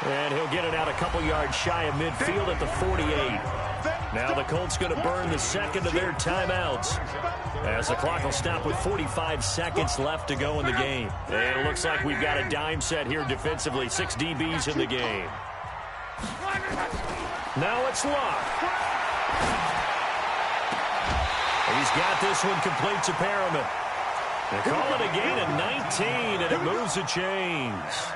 And he'll get it out a couple yards shy of midfield at the 48. Now the Colts going to burn the second of their timeouts, as the clock will stop with 45 seconds left to go in the game. And it looks like we've got a dime set here defensively. 6 DBs in the game. Now it's Luck. He's got this one complete to Perriman. They call it a gain of 19, and it moves the chains.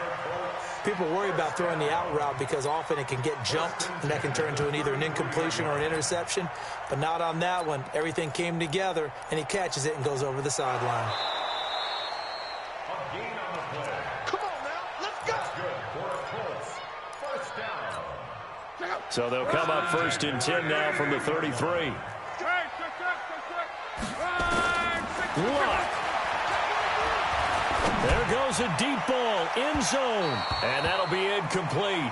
People worry about throwing the out route because often it can get jumped, and that can turn into either an incompletion or an interception. But not on that one. Everything came together, and he catches it and goes over the sideline. Come on now, let's go. So they'll come up 1st and 10 now from the 33. Luck. There goes a deep ball, end zone, and that'll be incomplete.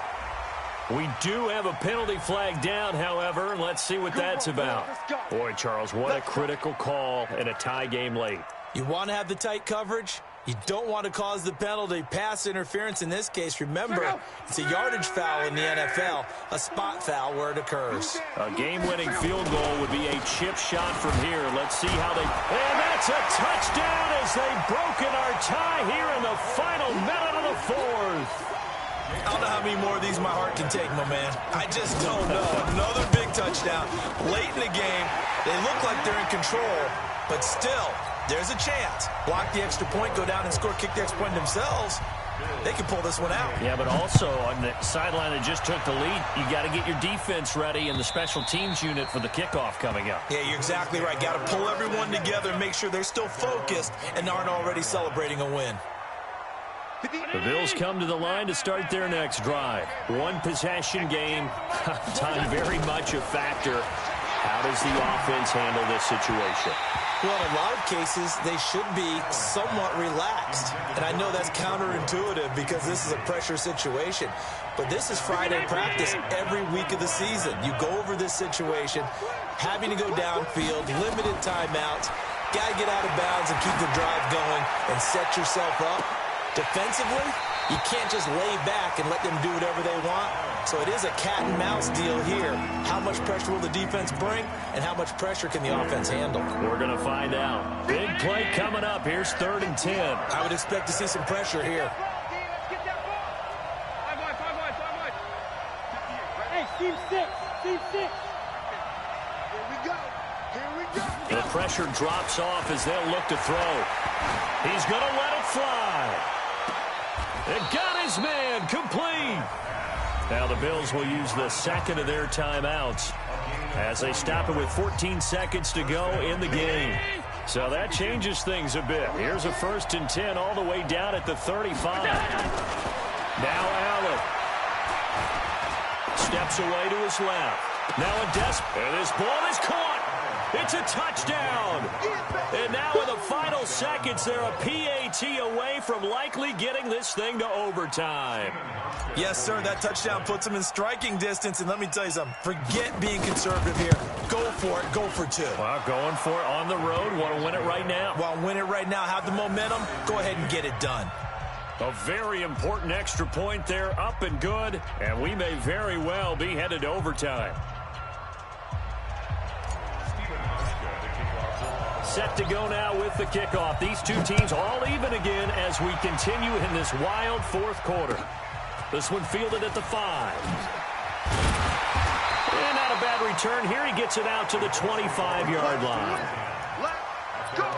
We do have a penalty flag down, however, and let's see what that's about. Boy, Charles, what a critical call in a tie game late. You want to have the tight coverage. You don't want to cause the penalty. Pass interference in this case. Remember, it's a yardage foul in the NFL, a spot foul where it occurs. A game-winning field goal would be a chip shot from here. Let's see how they... And that's a touchdown as they've broken our tie here in the final minute of the fourth. I don't know how many more of these my heart can take, my man. I just don't know. Another big touchdown. Late in the game, they look like they're in control, but still... there's a chance. Block the extra point, go down and score, kick the extra point themselves. they can pull this one out. Yeah, but also on the sideline that just took the lead, you got to get your defense ready and the special teams unit for the kickoff coming up. Yeah, you're exactly right. Got to pull everyone together and make sure they're still focused and aren't already celebrating a win. The Bills come to the line to start their next drive. One possession game. Time very much a factor. How does the offense handle this situation? Well, in a lot of cases, they should be somewhat relaxed. And I know that's counterintuitive because this is a pressure situation. But this is Friday practice every week of the season. You go over this situation, having to go downfield, limited timeouts, got to get out of bounds and keep the drive going and set yourself up. Defensively, you can't just lay back and let them do whatever they want. So it is a cat and mouse deal here. How much pressure will the defense bring, and how much pressure can the offense handle? We're going to find out. Big play coming up. Here's 3rd and 10. I would expect to see some pressure here. Hey, team 6. Team 6. Here we go. Here we go. The pressure drops off as they'll look to throw. He's going to let it fly. It got his man complete. Now the Bills will use the second of their timeouts as they stop it with 14 seconds to go in the game. So that changes things a bit. Here's a 1st and 10 all the way down at the 35. Now Allen steps away to his left. Now a and this ball is caught. It's a touchdown. And now in the final seconds, they're a PAT away from likely getting this thing to overtime. Yes, sir, that touchdown puts them in striking distance. And let me tell you something, forget being conservative here. Go for it, go for 2. Well, going for it on the road. Want to win it right now? Want to win it right now, have the momentum, go ahead and get it done. A very important extra point there, up and good. And we may very well be headed to overtime. Set to go now with the kickoff. These two teams all even again as we continue in this wild 4th quarter. This one fielded at the 5. And not a bad return. Here he gets it out to the 25-yard line. Let's go.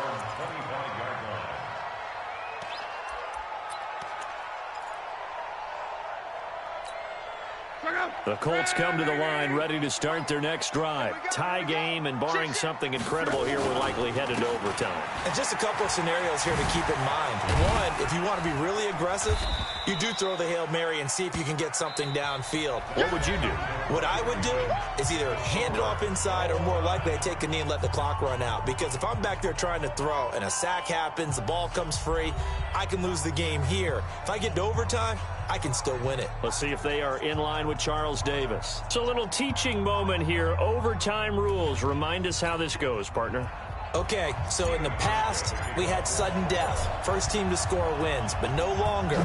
The Colts come to the line ready to start their next drive. Tie game, and barring something incredible here, we're likely headed to overtime. And just a couple of scenarios here to keep in mind. One, if you want to be really aggressive, you do throw the Hail Mary and see if you can get something downfield. What would you do? What I would do is either hand it off inside or more likely I take a knee and let the clock run out. Because if I'm back there trying to throw and a sack happens, the ball comes free, I can lose the game here. If I get to overtime, I can still win it. Let's see if they are in line with Charles Davis. It's a little teaching moment here. Overtime rules. Remind us how this goes, partner. Okay, so in the past, we had sudden death. First team to score wins, but no longer.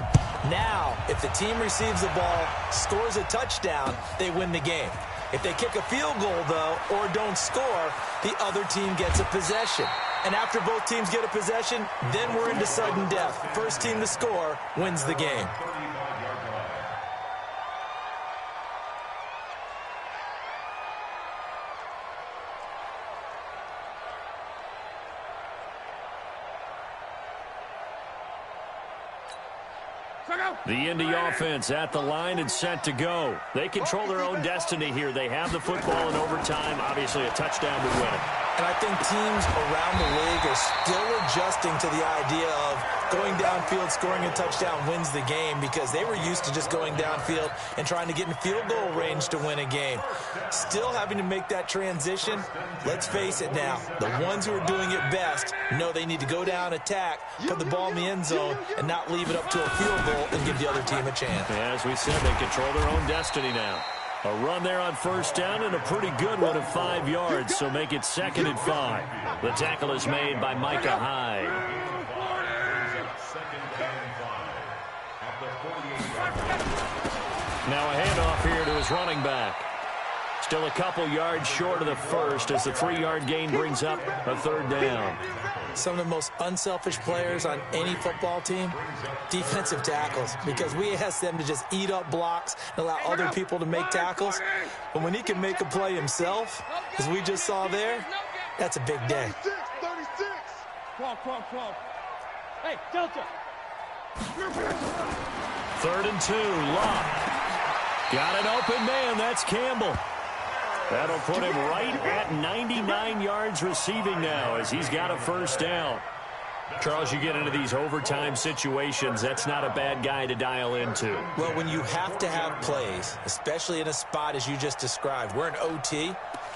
Now, if the team receives the ball, scores a touchdown, they win the game. If they kick a field goal, though, or don't score, the other team gets a possession. And after both teams get a possession, then we're into sudden death. First team to score wins the game. The Indy offense at the line and set to go. They control their own destiny here. They have the football in overtime. Obviously, a touchdown would win it. And I think teams around the league are still adjusting to the idea of going downfield, scoring a touchdown wins the game because they were used to just going downfield and trying to get in field goal range to win a game. Still having to make that transition. Let's face it now, the ones who are doing it best know they need to go down, attack, put the ball in the end zone, and not leave it up to a field goal and give the other team a chance. Yeah, as we said, they control their own destiny now. A run there on first down and a pretty good one of 5 yards, so make it 2nd and 5. The tackle is made by Micah Hyde. Now a handoff here to his running back. Still a couple yards short of the first as the 3-yard gain brings up a 3rd down. Some of the most unselfish players on any football team, defensive tackles, because we ask them to just eat up blocks and allow other people to make tackles. But when he can make a play himself, as we just saw there, that's a big day. 12. Hey, Delta. 3rd and 2. Luck. Got an open man. That's Campbell. That'll put him right at 99 yards receiving now as he's got a 1st down. Charles, you get into these overtime situations, that's not a bad guy to dial into. Well, when you have to have plays, especially in a spot as you just described, we're in OT,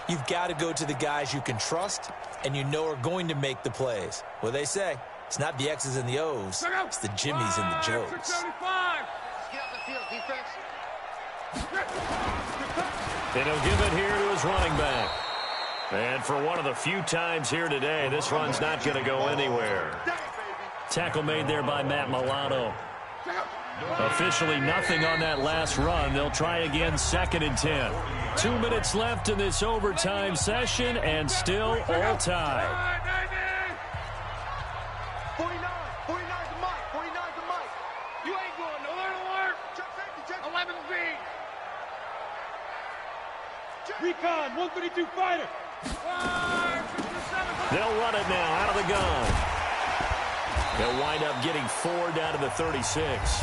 you've got to go to the guys you can trust and you know are going to make the plays. Well, they say it's not the X's and the O's, it's the Jimmies and the Joes. Get out the field, defense. And he'll give it here to his running back. And for one of the few times here today, this run's not going to go anywhere. Tackle made there by Matt Milano. Officially nothing on that last run. They'll try again 2nd and 10. 2 minutes left in this overtime session and still all tied. 49's a mic. 49's a mic. You ain't going nowhere, alert. Check safety, check. 11B. Recon, 132 fighter. They'll run it now out of the gun. They'll wind up getting 4 down to the 36.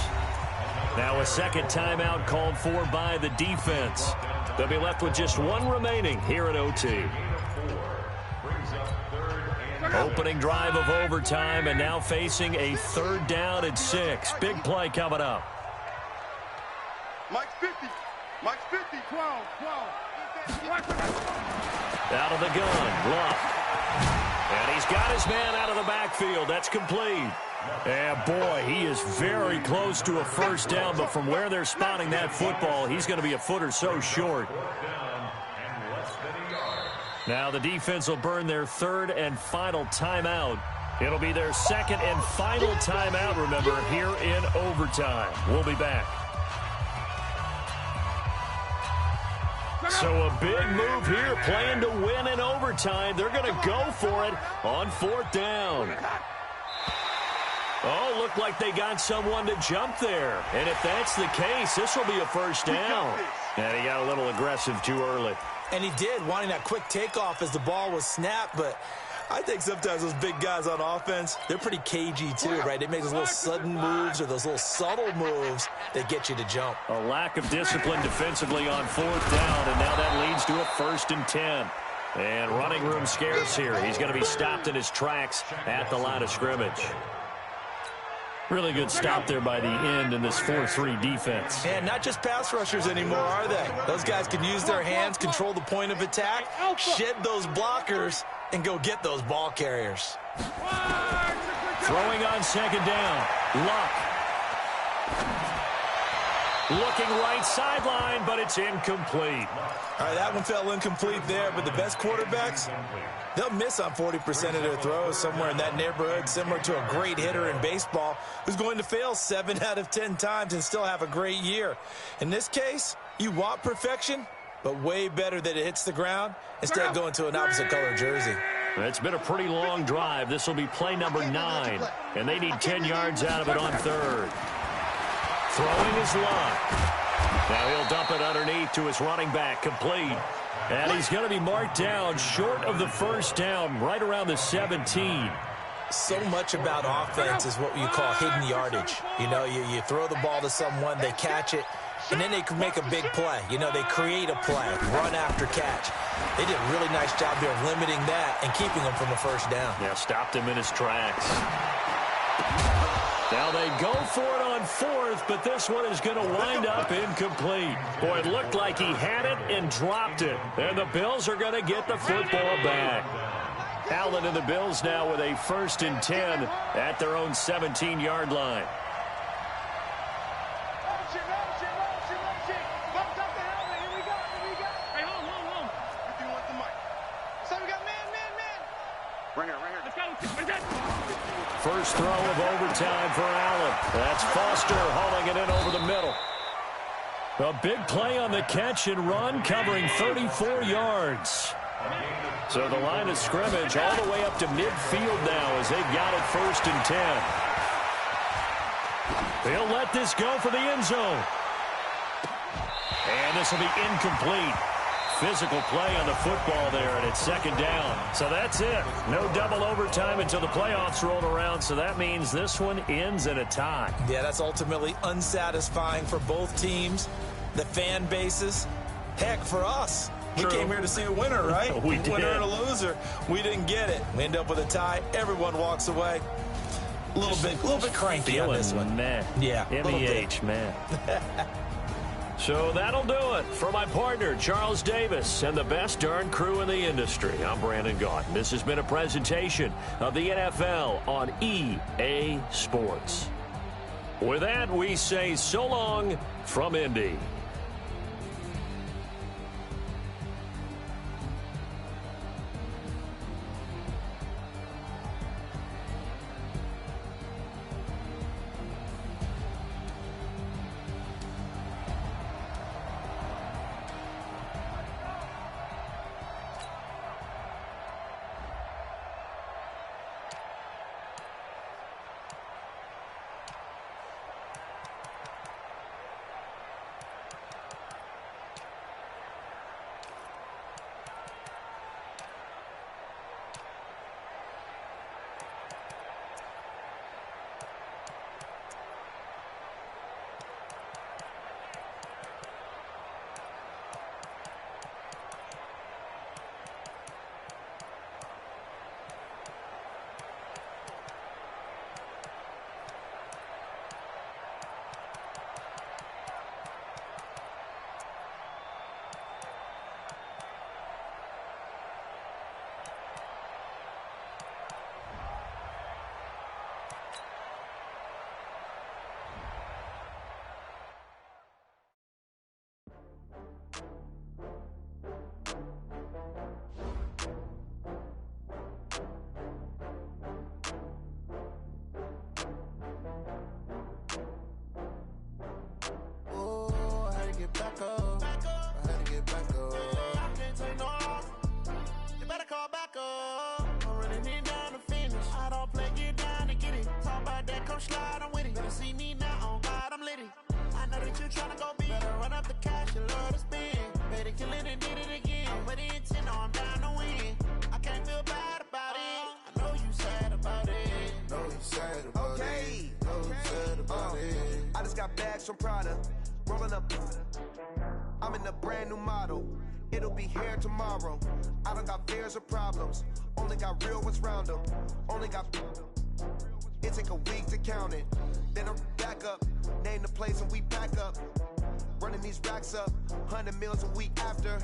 Now a second timeout called for by the defense. They'll be left with just 1 remaining here at OT. Opening drive of overtime and now facing a 3rd down and 6. Big play coming up. Mike's 50. Mike's 50. 12. Out of the gun, Luck. And he's got his man out of the backfield. That's complete. And boy, he is very close to a 1st down, but from where they're spotting that football, he's going to be a foot or so short. Now the defense will burn their 3rd and final timeout. It'll be their 2nd and final timeout, remember, here in overtime. We'll be back. So a big move here, playing to win in overtime. They're going to go for it on 4th down. Oh, looked like they got someone to jump there. And if that's the case, this will be a 1st down. And he got a little aggressive too early. And he did, wanting that quick takeoff as the ball was snapped, but I think sometimes those big guys on offense, they're pretty cagey too, right? They make those little sudden moves or those little subtle moves that get you to jump. A lack of discipline defensively on 4th down, and now that leads to a 1st and 10. And running room scarce here. He's going to be stopped in his tracks at the line of scrimmage. Really good stop there by the end in this 4-3 defense. And not just pass rushers anymore, are they? Those guys can use their hands, control the point of attack, shed those blockers, and go get those ball carriers. Throwing on 2nd down. Luck. Looking right sideline, but it's incomplete. All right, that one fell incomplete there, but the best quarterbacks, they'll miss on 40% of their throws, somewhere in that neighborhood, similar to a great hitter in baseball who's going to fail 7 out of 10 times and still have a great year. In this case, you want perfection, but way better that it hits the ground instead of going to an opposite color jersey. It's been a pretty long drive. This will be play number 9, and they need 10 yards out of it on 3rd. Throwing his Luck. Now he'll dump it underneath to his running back, complete. And he's going to be marked down short of the 1st down, right around the 17. So much about offense is what you call hidden yardage. You know, you throw the ball to someone, they catch it, and then they can make a big play. You know, they create a play, run after catch. They did a really nice job there of limiting that and keeping him from a 1st down. Yeah, stopped him in his tracks. Now they go for it on 4th, but this one is going to wind up incomplete. Boy, it looked like he had it and dropped it. And the Bills are going to get the football back. Allen and the Bills now with a 1st and 10 at their own 17-yard line. First throw of overtime for Allen. That's Foster hauling it in over the middle. A big play on the catch and run, covering 34 yards. So the line of scrimmage all the way up to midfield now as they've got it 1st and 10. They'll let this go for the end zone. And this will be incomplete. physical play on the football there, and it's second down. So that's it. No double overtime until the playoffs rolled around, so that means this one ends in a tie. Yeah, that's ultimately unsatisfying for both teams, the fan bases. Heck, for us. True. We came here to see a winner, right? We did. Winner and a loser. We didn't get it. We end up with a tie. Everyone walks away. A little bit cranky on this one. Man. Yeah. MEH, man. So that'll do it for my partner, Charles Davis, and the best darn crew in the industry. I'm Brandon Gaudin. This has been a presentation of the NFL on EA Sports. With that, we say so long from Indy. Back up. I had to get back up. I can't take no off. You better call back up. I'm running it down to finish. I don't play, get down to get it. Talk about that, come slide, I'm with it. Better see me now, on God, I'm litty. I know that you tryna go big. Better run up the cash, you love to spend. Better kill it and did it again. With the intent, no, I'm down to win. I can't feel bad about it. I know you sad about it. Know you sad about it. Know you sad about it. I just got bags from Prada. Rolling up, I'm in a brand new model. It'll be here tomorrow. I don't got fears or problems. Only got real ones round them. Only got. It take a week to count it. Then I'm back up. Name the place and we back up. Running these racks up. 100 meals a week after.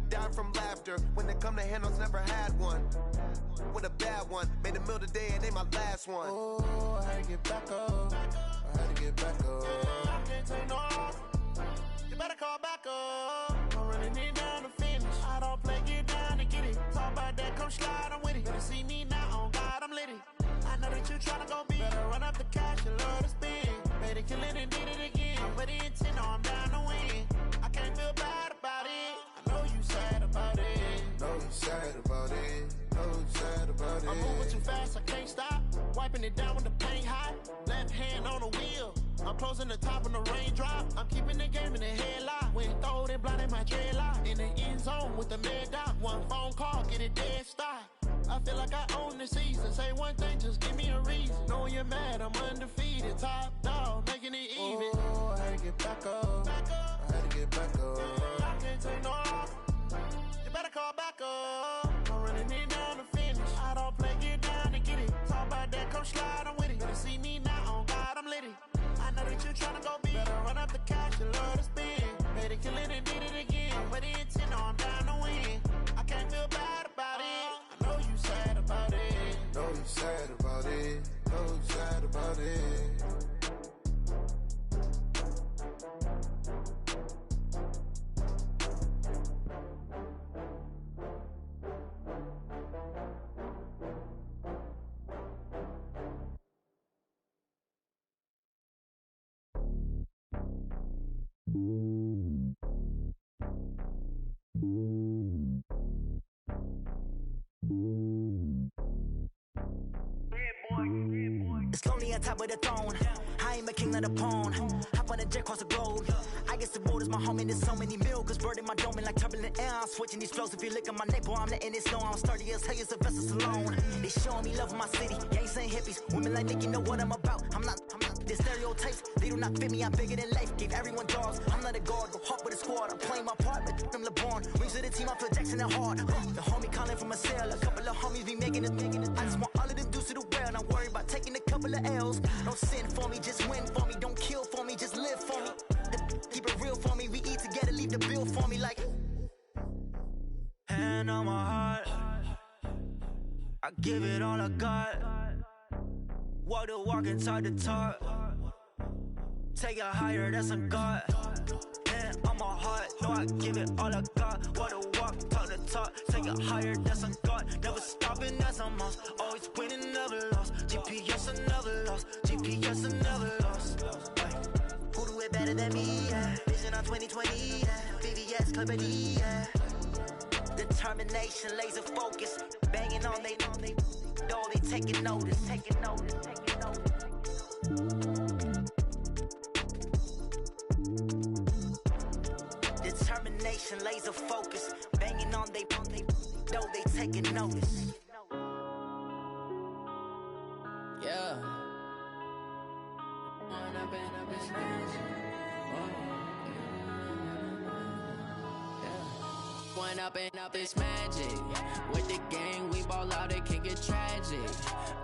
Down from laughter. When they come to handles, never had one. With a bad one. Made a meal today and they my last one. Oh, I had to get back up. I had to get back up. I can't take no off. You better call back up. I'm running it down to finish. I don't play, get down to get it. Talk about that, come slide, I'm with it. Better see me now, on God, I'm litty. I know that you tryna go big. Better run up the cash, you love to spend. Better kill it and did it again. With the intent, no, I'm down to win. I can't feel bad about it. I know you sad about it. Know you sad about it. Know you sad about it. I'm moving too fast, I can't stop. Wiping it down when the paint hot. Left hand on the wheel. I'm closing the top when the raindrop. I'm keeping the game in the headlock. When throwed and blinded my dreadlock. In the end zone with the mad dot. One phone call, get it dead stop. I feel like I own the season. Say one thing, just give me a reason. Knowing you're mad, I'm undefeated. Top dog, making it even. Oh, I had to get back up. I had to get back up. I can't take no off. You better call back up. I'm running it down to finish. I don't play, get down to get it. Talk about that, come slide, I'm with it. Better see me now, on God, I'm litty. I know that you tryna go big. Better run up the cash, you love to spend. Better kill it and did it again. With the intent, no, I'm down to win. I can't feel bad about it. I know you sad about it. Know you sad about it. Know you sad about it. It's lonely on top of the throne. I ain't a king of the pawn. Hop on a jet across the globe. I guess the world is my home and there's so many milkers birding my dome like turbulent air. I'm switching these flows. If you look at my neck, boy, I'm letting it snow. I'm sturdy as hell, Sylvester Stallone. They showing me love in my city. Gangs ain't hippies. Women like Nick, you know what I'm about. I'm not the stereotypes. They do not fit me. I'm bigger than life. Gave everyone dogs. I'm not a guard. Go hard with a squad. I'm playing my part, but them LeBron. Rings to the team. I feel Jackson and hard. The homie calling from a cell. A couple of homies be making it. I just want all of them dudes to do well. Not worry about taking a couple of L's. Don't sin for me, just win for me. Don't kill for me, just live for me. Keep it real for me. We eat together, leave the bill for me like. Hand on my heart, I give it all I got. Walk the walk and talk the talk. Take it higher, that's a God. Hand on my heart, no, I give it all I got. Walk the walk, talk the talk. Take it higher, that's a God. Never stopping, that's a must. Always winning, never lost. GPS, I never lost. GPS, I never lost. Who do it better than me? Yeah. Vision on 2020, yeah. VVS, Clippity, yeah. Determination, laser focus. Banging on they, though they taking notice, taking notice, taking notice. Determination, laser focus. Banging on they, though they taking notice. Yeah. One up and up is magic. With the gang, we ball out, it can get tragic.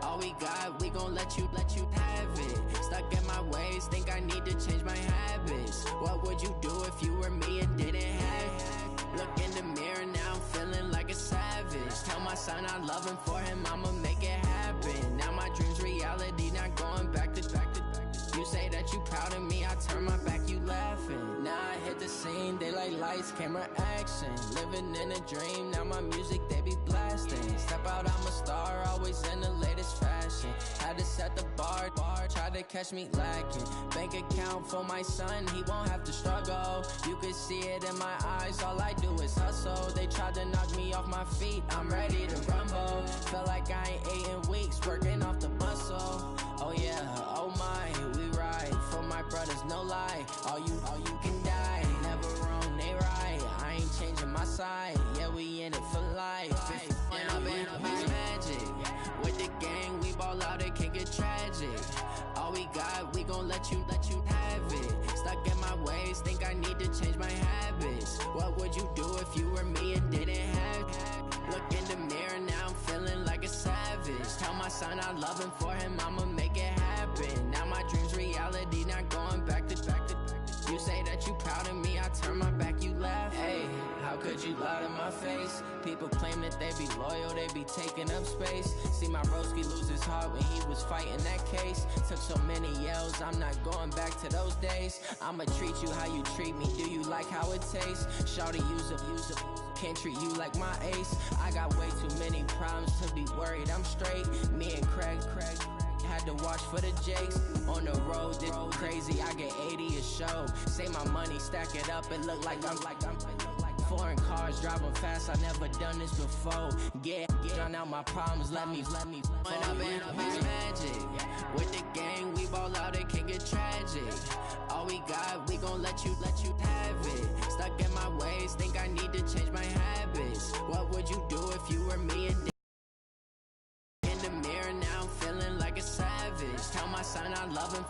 All we got, we gon' let you have it. Stuck in my ways, think I need to change my habits. What would you do if you were me and didn't have it? Look in the mirror, now I'm feeling like a savage. Tell my son I love him, for him I'ma make it happen. Now my dream's reality, not going back to. You say that you proud of me, I turn my back, you laughing. Now I hit the scene, they like lights, camera, action. Living in a dream, now my music, they be blasting. Step out, I'm a star, always in the latest fashion. Had to set the bar, try to catch me lacking. Bank account for my son, he won't have to struggle. You can see it in my eyes, all I do is hustle. They tried to knock me off my feet, I'm ready to rumble. Felt like I ain't ate in weeks, working off the muscle. Oh yeah, oh my, we ride for my brothers, no lie. All you can die, never wrong, they right. I ain't changing my side, yeah, we in it for life. And I've been magic. With the gang, we ball out, it can get tragic. All we got, we gon' let you have it. Stuck in my ways, think I need to change my habits. What would you do if you were me and didn't have it? Look in the mirror, now I'm feeling like a savage. Tell my son I love him, for him I'ma make it happen. Now my dream's reality, not going back to. You say that you proud of me, I turn my back, you laugh. Hey, how could you lie to my face? People claim that they be loyal, they be taking up space. See my broski lose his heart when he was fighting that case. Took so many yells, I'm not going back to those days. I'ma treat you how you treat me, do you like how it tastes? Shawty, use up, can't treat you like my ace. I got way too many problems to be worried, I'm straight. Me and Craig had to watch for the Jakes. On the road, this crazy, I get 80 a show. Say my money, stack it up, it look like I'm foreign cars, driving fast, I never done this before. Drown out my problems, let me When up is magic. With the gang, we ball out, it can get tragic. All we got, we gon' let you have it. Stuck in my ways, think I need to change my habits. What would you do if you were me and in the mirror, now I'm feeling like a savage. Tell my son I love him,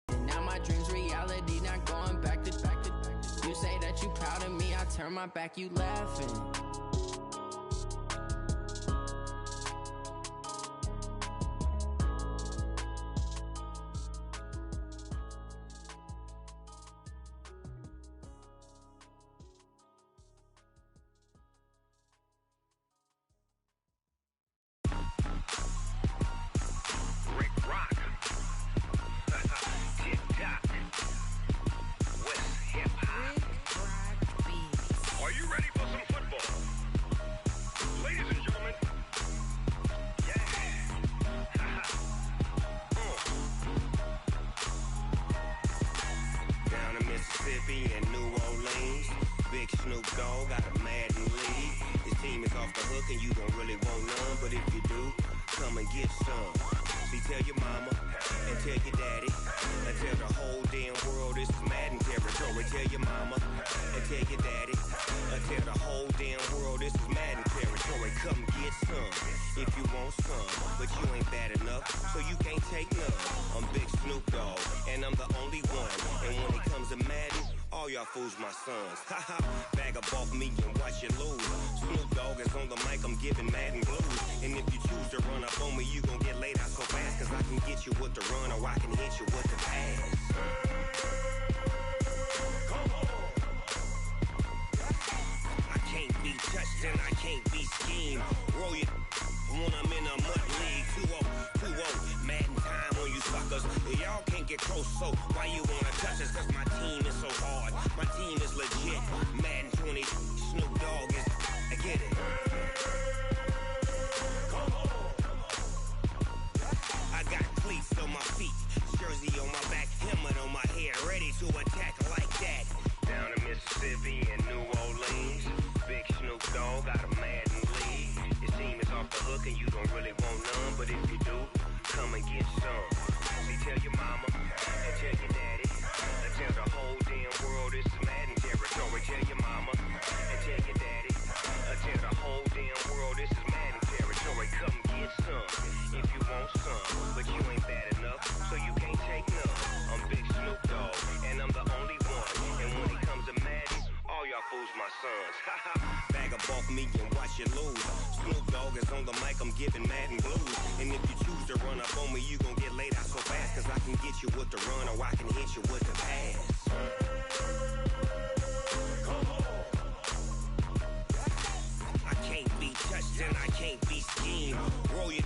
for now my dream's reality, not going back to. You say that you proud of me, I turn my back, you laughing. And you don't really want none, but if you do, come and get some. See, tell your mama and tell your daddy and tell the whole damn world this is Madden territory. Tell your mama and tell your daddy and tell the whole damn world this is Madden territory. Come get some if you want some, but you ain't bad enough, so you can't take none. I'm Big Snoop Dogg, and I'm the only one. And when it comes to Madden, all y'all fools my sons. Haha, bag up off me and watch you lose. Snoop Dogg is on the mic, I'm giving Madden blues. And if you choose to run up on me, you gon' get laid out so fast, cause I can get you with the run or I can hit you with the pass. I can't be touched and I can't be schemed. Roll you when I'm in a mud league. 2-0, Madden time on you suckers. Y'all can't get close, so why you wanna touch us? Cause my team is so hard, my team is legit. Madden 20, Snoop Dogg is, I get it. I got cleats on my feet, jersey on my back, helmet on my head, ready to attack like that. Down in Mississippi and New Orleans, Big Snoop Dogg got a Madden league. Your team is off the hook and you don't really want none, but if you do, come and get some. See, tell your mama and tell your daddy and tell the whole damn world this is Madden territory. Tell your mama and tell your daddy and tell the whole damn world this is Madden territory. Come get some if you want some, but you ain't bad enough, so you can't take none. I'm Big Snoop Dogg, and I'm the only one. And when it comes to Madden, all y'all fools my sons. Haha, bag up off me and watch you lose. Snoop Dogg is on the mic, I'm giving Madden blues. And if you choose to run up on me, you gon' get laid out so fast, cause I can get you with the run or I can hit you with the pass. I can't be touched and I can't be schemed. Roll you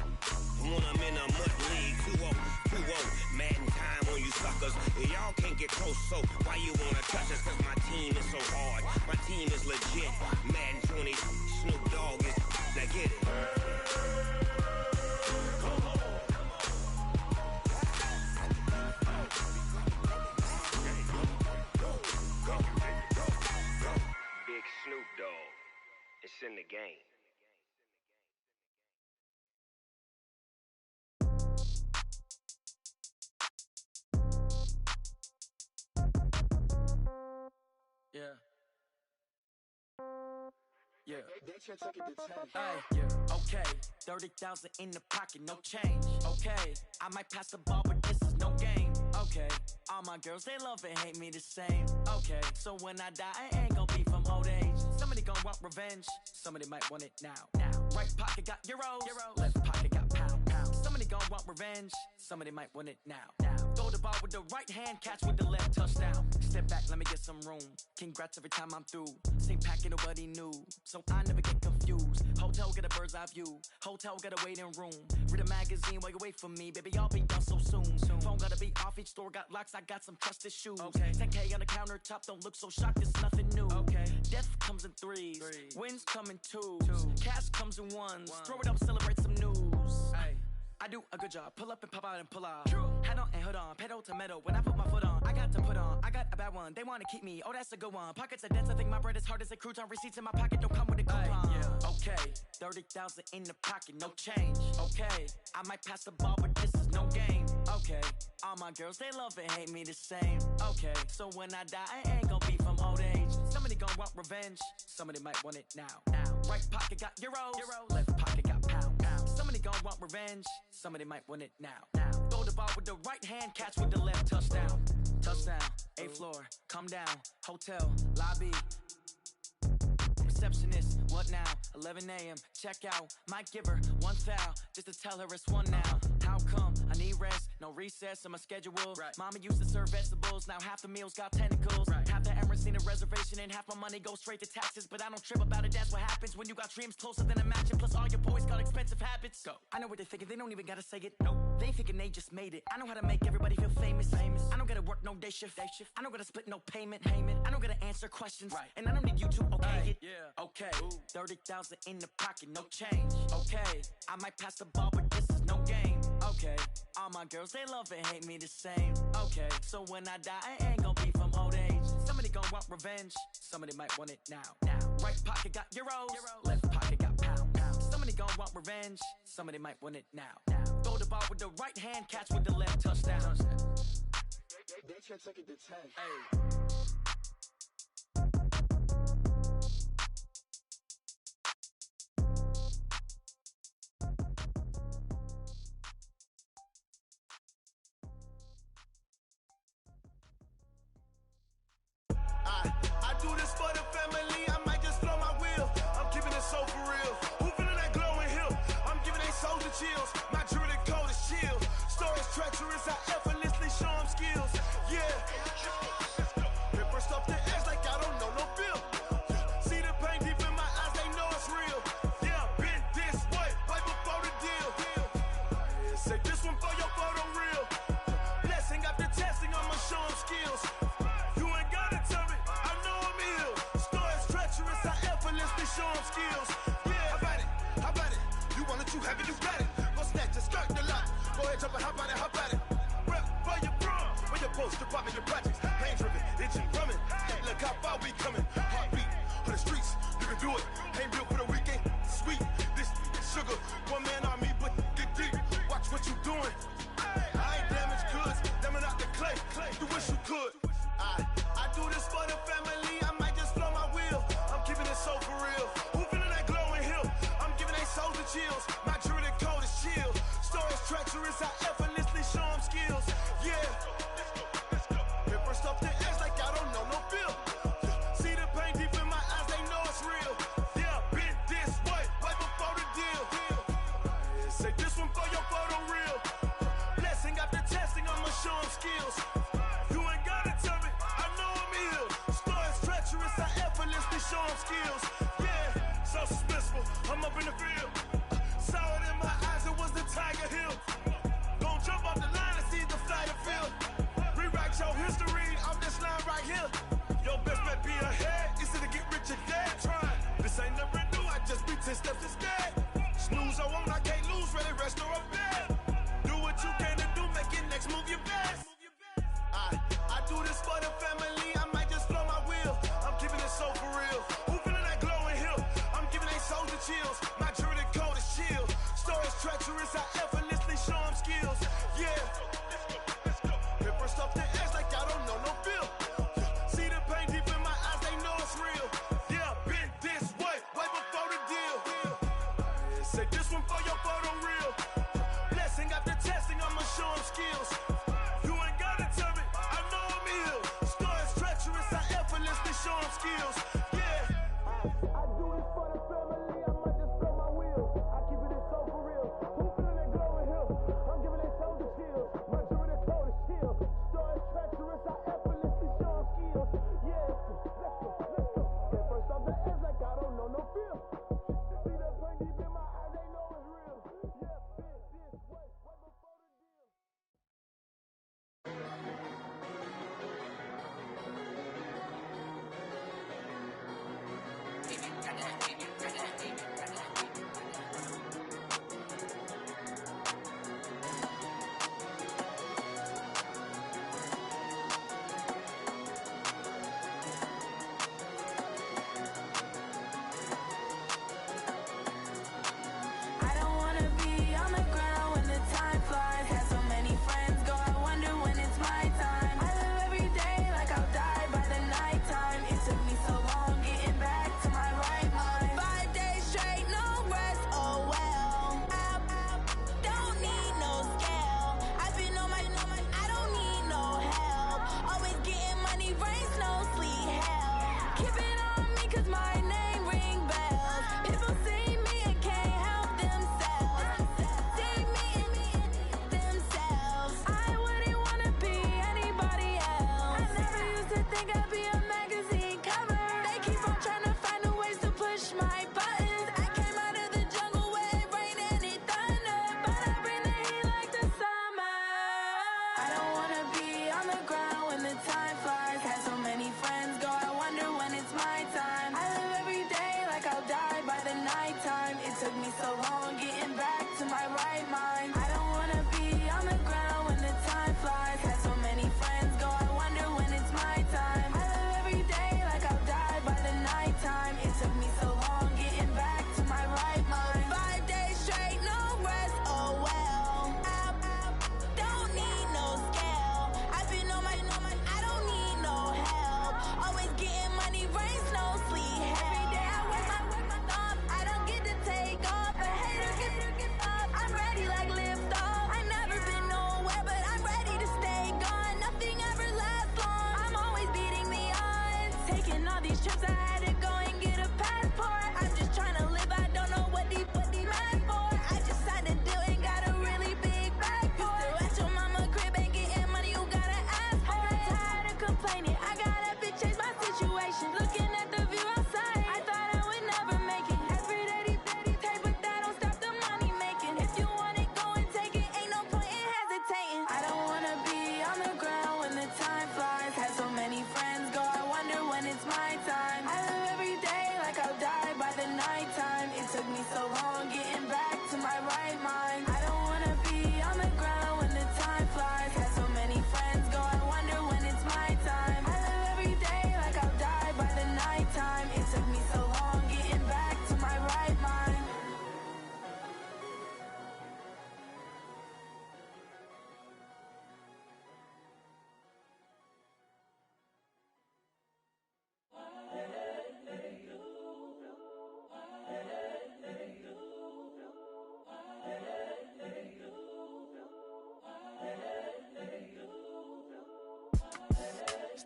when I'm in a mud league. 2-0, Madden time on you suckers. Y'all can't get close, so why you wanna touch us? Cause my team is so hard, my team is legit. Madden 20, Snoop Dogg is, now get it. Big Snoop Dogg, it's in the game. Yeah. Yeah. Hey, yeah. Okay. 30,000 in the pocket, no change. Okay. I might pass the ball, but this is no game. Okay. All my girls, they love and hate me the same. Okay. So when I die, I ain't gon' be from old age. Somebody gon' want revenge. Somebody might want it now. Right pocket got euros. Left pocket got pound. Somebody gon' want revenge. Somebody might want it now. Throw the ball with the right hand, catch with the left, touchdown. Step back, let me get some room. Congrats every time I'm through. Same packet, nobody knew, so I never get confused. Hotel got a bird's eye view. Hotel got a waiting room. Read a magazine while you wait for me, baby. I'll be done so soon. Phone gotta be off, each store got locks. I got some trusted shoes. 10K on the countertop, don't look so shocked. It's nothing new. Death comes in threes. Wins come in twos. Cash comes in ones. Throw it up, celebrate some news. I do a good job. Pull up and pop out and pull out. Head on and hood on. Pedal to metal. When I put my foot on, I got to put on. I got a bad one. They want to keep me. Oh, that's a good one. Pockets are dense. I think my bread is hard as a crouton. Receipts in my pocket don't come with a coupon. Okay. 30,000 in the pocket. No change. Okay. I might pass the ball, but this is no game. Okay. All my girls, they love and hate me the same. Okay. So when I die, I ain't gon' be from old age. Somebody gon' want revenge. Somebody might want it now. Right pocket got euros. Left pocket got pound. Somebody gon' want revenge. Somebody might want it now. Throw the ball with the right hand, catch with the left, touchdown. Touchdown, 8th floor, come down, hotel, lobby. Receptionist, what now? 11 a.m., check out. Might give her one foul, just to tell her it's one now. How come? I need rest, no recess in my schedule. Mama used to serve vegetables, now half the meals got tentacles. Half the Emirates need a reservation and half my money goes straight to taxes. But I don't trip about it, that's what happens when you got dreams closer than a matching. Plus all your boys got expensive habits. Go. I know what they're thinking, they don't even gotta say it. Nope. They thinking they just made it. I know how to make everybody feel famous. I don't gotta work no day shift. I don't gotta split no payment. I don't gotta answer questions. And I don't need you to okay it. Okay, 30,000 in the pocket, no change. Okay, I might pass the ball, but this is no game. Okay, all my girls, they love and hate me the same. Okay, so when I die, I ain't gon' be from old age. Somebody gon' want revenge. Somebody might want it now. Right pocket got euros. Left pocket got pound. Somebody gon' want revenge. Somebody might want it now. Throw the the ball with the right hand, catch with the left, touchdown. They should take it to 10. Hey. I do this for the family, I might just blow my wheel. I'm keeping it so for real. Who feeling that glowing hill? I'm giving they soldier chills. My jewelry code is chill. Stories treacherous, I effortlessly show them skills. Yeah. Hit first off the edge like I don't know no feel. See the pain deep in my eyes, they know it's real. Yeah, been this way, right before the deal. Say this one for your photo real. Blessing after testing, I'ma show them skills. You ain't gotta tell me, I know I'm ill. Stories treacherous, I effortlessly show them skills. Yeah, how about it? How about it? You want it, you have it, you got it. Go snatch it, skirt the lot. Go ahead, jump it, how about it? How about it? Rep for your prom, when your poster popping your projects. Pain driven, itching, drumming. Look how far we coming. Heartbeat for the streets, you can do it. Ain't real for the weekend, sweet. This sugar, one man army, but get deep. Watch what you doing. I ain't damaged goods, damn it out the clay. You wish you could. I do this for the family, I might just blow my wheel. I'm keeping it so for real. Who feeling that glowing hill? I'm giving they soldier chills. My jewelry code is chill. Stories treacherous, I effortlessly show them skills. Yeah. Hit first off the edge like I don't know no feel. See the pain deep in my eyes, they know it's real. Yeah, been this way, right before the deal. Say this one for your photo real. Blessing after testing, I'ma show them skills. You ain't gotta tell me, I know I'm ill. Stories treacherous, I effortlessly show them skills. Yeah, so suspenseful, I'm up in the field. Saw it in my eyes, it was the Tiger Hill. Gon' jump off the line and see the flight of field. Rewrite your history off this line right here. Your best bet be ahead, easy to get rich or dead. Trying, this ain't never new, I just be 10 steps instead. Snooze I won't, I can't lose, ready, rest or I'm bad. Do what you can to do, make your next move your best. I do this for the family, I might just blow my wheel. I'm keeping it so for real. Who feeling that glowing hill? I'm giving they soldier chills. My jewelry code is chill. Stories treacherous, I effortlessly show them skills. Yeah. Hit first off the edge like I don't know no feel. See the pain deep in my eyes, they know it's real. Yeah, been this way, way before the deal. Say this one for your photo real. Blessing after testing, I'ma show them skills. You ain't gotta tell me, I know I'm ill. Stories treacherous, I effortlessly show them skills. Yeah. I do this for the family, I might just blow my wheel. I keep it so for real. Who feeling that glowing hill? I'm giving they soldier chills. My jewelry code is chill. Stories treacherous, I effortlessly show them skills. Yeah. Let's go. Get first off the edge like I don't know no feel. See the pain deep in my eyes, they know it's real. Yeah, been this way, way before the deal. I don't wanna be on the ground when the time flies. Had so many friends go, I wonder when it's my time. I live every day like I'll die by the nighttime. It took me so long getting back to my right mind. 5 days straight, no rest, oh well. I don't need no scale. I've been on my, I don't need no help. Always getting money, rain, snow, sleet, hell. Keep it on me cause my name ring bells. People see me and can't help themselves. See me and themselves. I wouldn't wanna be anybody else. I never used to think I'd be a magazine cover. They keep on trying to find new ways to push my buttons. I came out of the jungle where it rained and it thundered, but I bring the heat like the summer. I don't wanna be on the ground when the time flies. Had so many friends go, I wonder when it's my time. I live every day like I'll die by the nighttime. It took me so long getting back to my right mind. I don't wanna be on the ground when the time flies. Had so many friends go, I wonder when it's my time. I live every day like I'll die by the nighttime. It took me so long getting back to my right mind. 5 days straight, no rest, oh well. I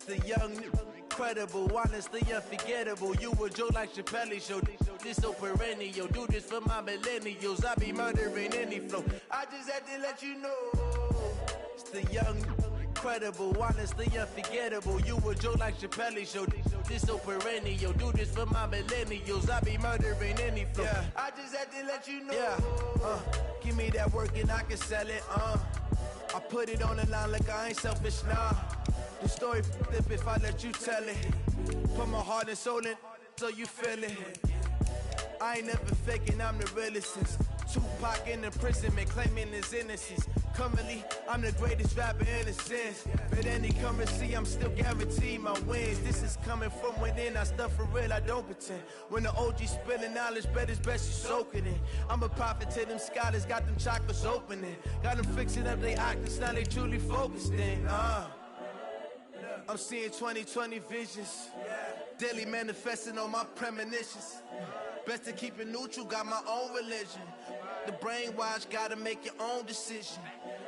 The young, incredible, honestly unforgettable. You a joke like Chappelle Show. This so perennial. Do this for my millennials. I be murdering any flow. I just had to let you know. It's the young, incredible, honestly unforgettable. You a joke like Chappelle Show. This so perennial. Do this for my millennials. I be murdering any flow. Yeah. I just had to let you know. Yeah. Give me that work and I can sell it. I put it on the line like I ain't selfish, nah. The story flip if I let you tell it. Put my heart and soul in so you feel it. I ain't never faking, I'm the realest since Tupac in imprisonment, claiming his innocence. Currently, I'm the greatest rapper in a sense. But any currency, I'm still guaranteed my wins. This is coming from within, I stuff for real, I don't pretend. When the OG spilling knowledge, bet it's best you soak it in. I'm a prophet to them scholars, got them chakras opening. Got them fixing up they octaves, now they truly focused in. I'm seeing 2020 visions. Daily manifesting on my premonitions. Best to keep it neutral, got my own religion. The brainwash, gotta make your own decision.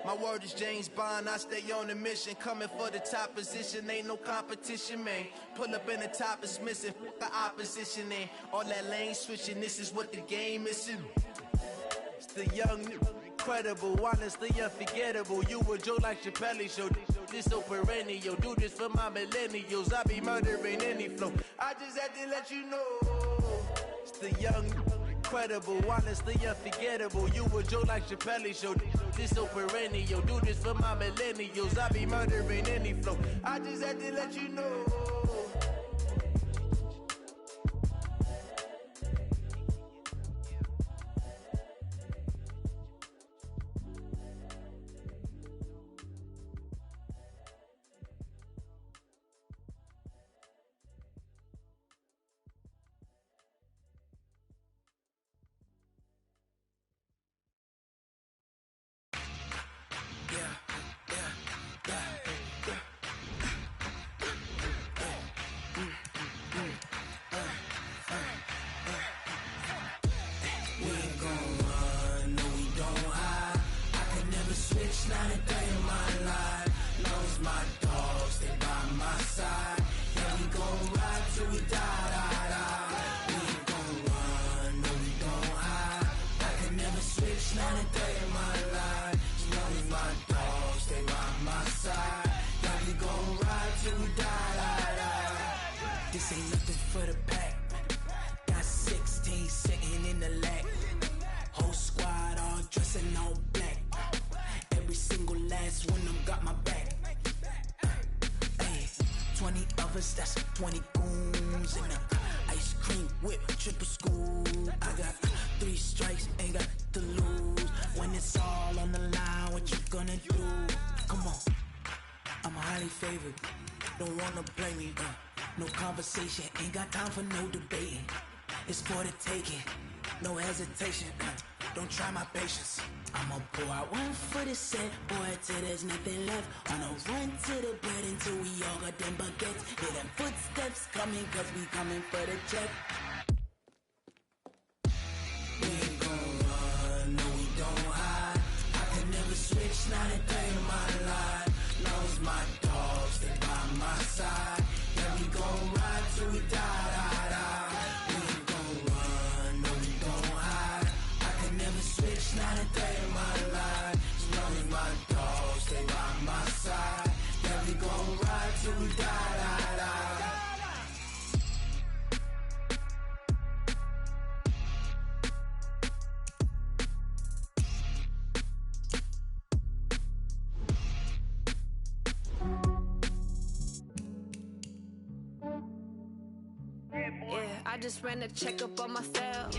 My word is James Bond, I stay on a mission. Coming for the top position, ain't no competition, man. Pull up in the top is missing, fuck the opposition, ain't all that lane switching, this is what the game is. It's the young, incredible, honestly unforgettable. You a joke like Chappelle Show. This so perennial. Do this for my millennials. I be murdering any flow. I just had to let you know. It's the young, incredible, honestly unforgettable. You a joke like Chappelle Show. This so perennial. Do this for my millennials. I be murdering any flow. I just had to let you know. This ain't nothing for the pack. Got 16 sitting in the lag. Whole squad all dressing all black. Every single last one of them got my back. Hey, 20 of us, that's 20 goons in the ice cream whip, triple school. I got 3 strikes, ain't got to lose. When it's all on the line, what you gonna do? Come on, I'm highly favored. Don't wanna blame me, no conversation, ain't got time for no debating. It's for the taking, no hesitation. Don't try my patience. I'ma pour out one for the set, boy, till there's nothing left. On a run to the bread until we all got them baguettes. Hear them footsteps coming, cause we coming for the check. We ain't gon' run, no we don't hide. I can never switch, not a day in my life. Knows my dogs, they by my side. Yeah, we gon' ride till we die, die, die. We ain't gon' run, no we don't hide. I can never switch, not a day in my life. As long as my dogs stay by my side. Yeah, we gon' ride till we die, die, die. I just ran a checkup on myself.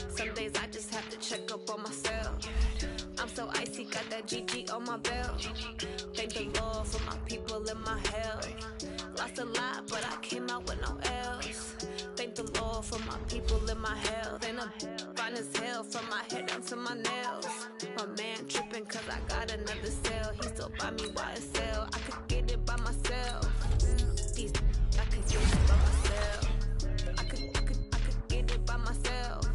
Some days I just have to check up on myself. I'm so icy, got that GG on my belt. Thank the Lord for my people and my health. Lost a lot, but I came out with no L's. Thank the Lord for my people and my health. And I'm fine as hell from my head down to my nails. My man tripping cause I got another cell. He still buy me YSL. I could get it by myself. These I could get it by myself. I could get it by myself.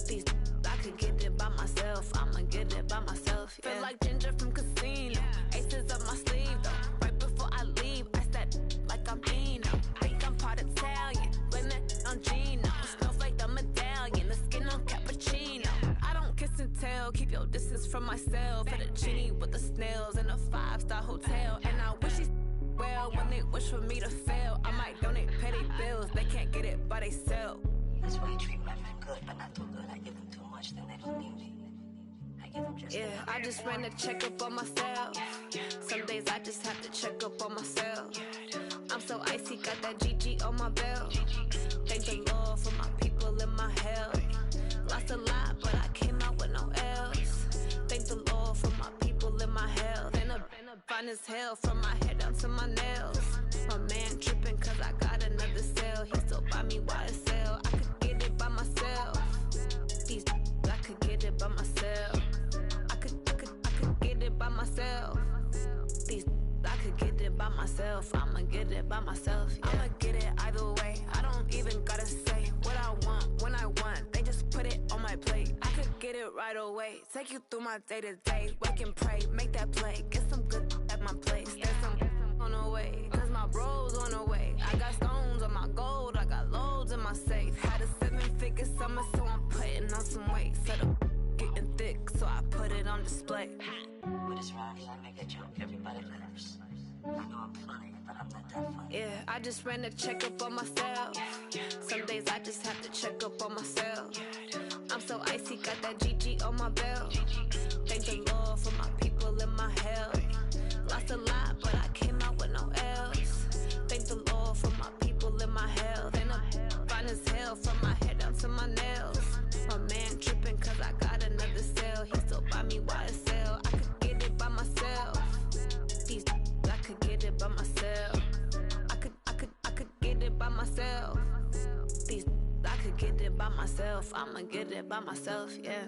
These I could get it by myself. I'ma get it by myself. Yeah. Feel like Ginger from Casino. Aces up my sleeve though. Right before I leave, I said from myself. For the genie with the snails in a 5-star hotel. And I wish these well when they wish for me to fail. I might donate, pay their bills. They can't get it by they self. That's why you treat women good, but not too good. I give them too much, then they don't need me. I give them just I just ran a checkup on myself. Some days I just have to check up on myself. I'm so icy, got that GG on my belt. Thank the Lord for my people in my health. Lost a lot, but I came out with no L's. Thank the Lord for my people in my health. And a fine as hell from my head down to my nails. My man tripping cause I got another cell. He still buy me YSL. I could get it by myself. These I could get it by myself. I could get it by myself. These I could get it by myself. I'ma get it by myself. Yeah. I'ma get it either way. I don't even gotta say what I want when I want. They just put it on my plate. I could get it right away. Take you through my day to day. Wake and pray, make that play. Get some good at my place. There's some on the way. Cause my bros on the way. I got stones on my gold. I got loads in my safe. Had a 7-figure summer, so I'm putting on some weight. Set up getting thick, so I put it on display. With this ride, I make a joke, everybody laughs. I know I'm funny, but I'm not that funny. Yeah, I just ran a checkup on myself. Some days I just have to check up on myself. I'm so icy, got that GG on my belt. Thank the Lord for my people in my health. Lost a lot, but I came out with no L's. Thank the Lord for my people in my health. And I'm fine as hell from my head down to my nails. My man tripping cause I got another cell. He still buy me YSL. I could get it by myself. These I could get it by myself. I could get it by myself. These I could get it by myself. I'ma get it by myself, yeah.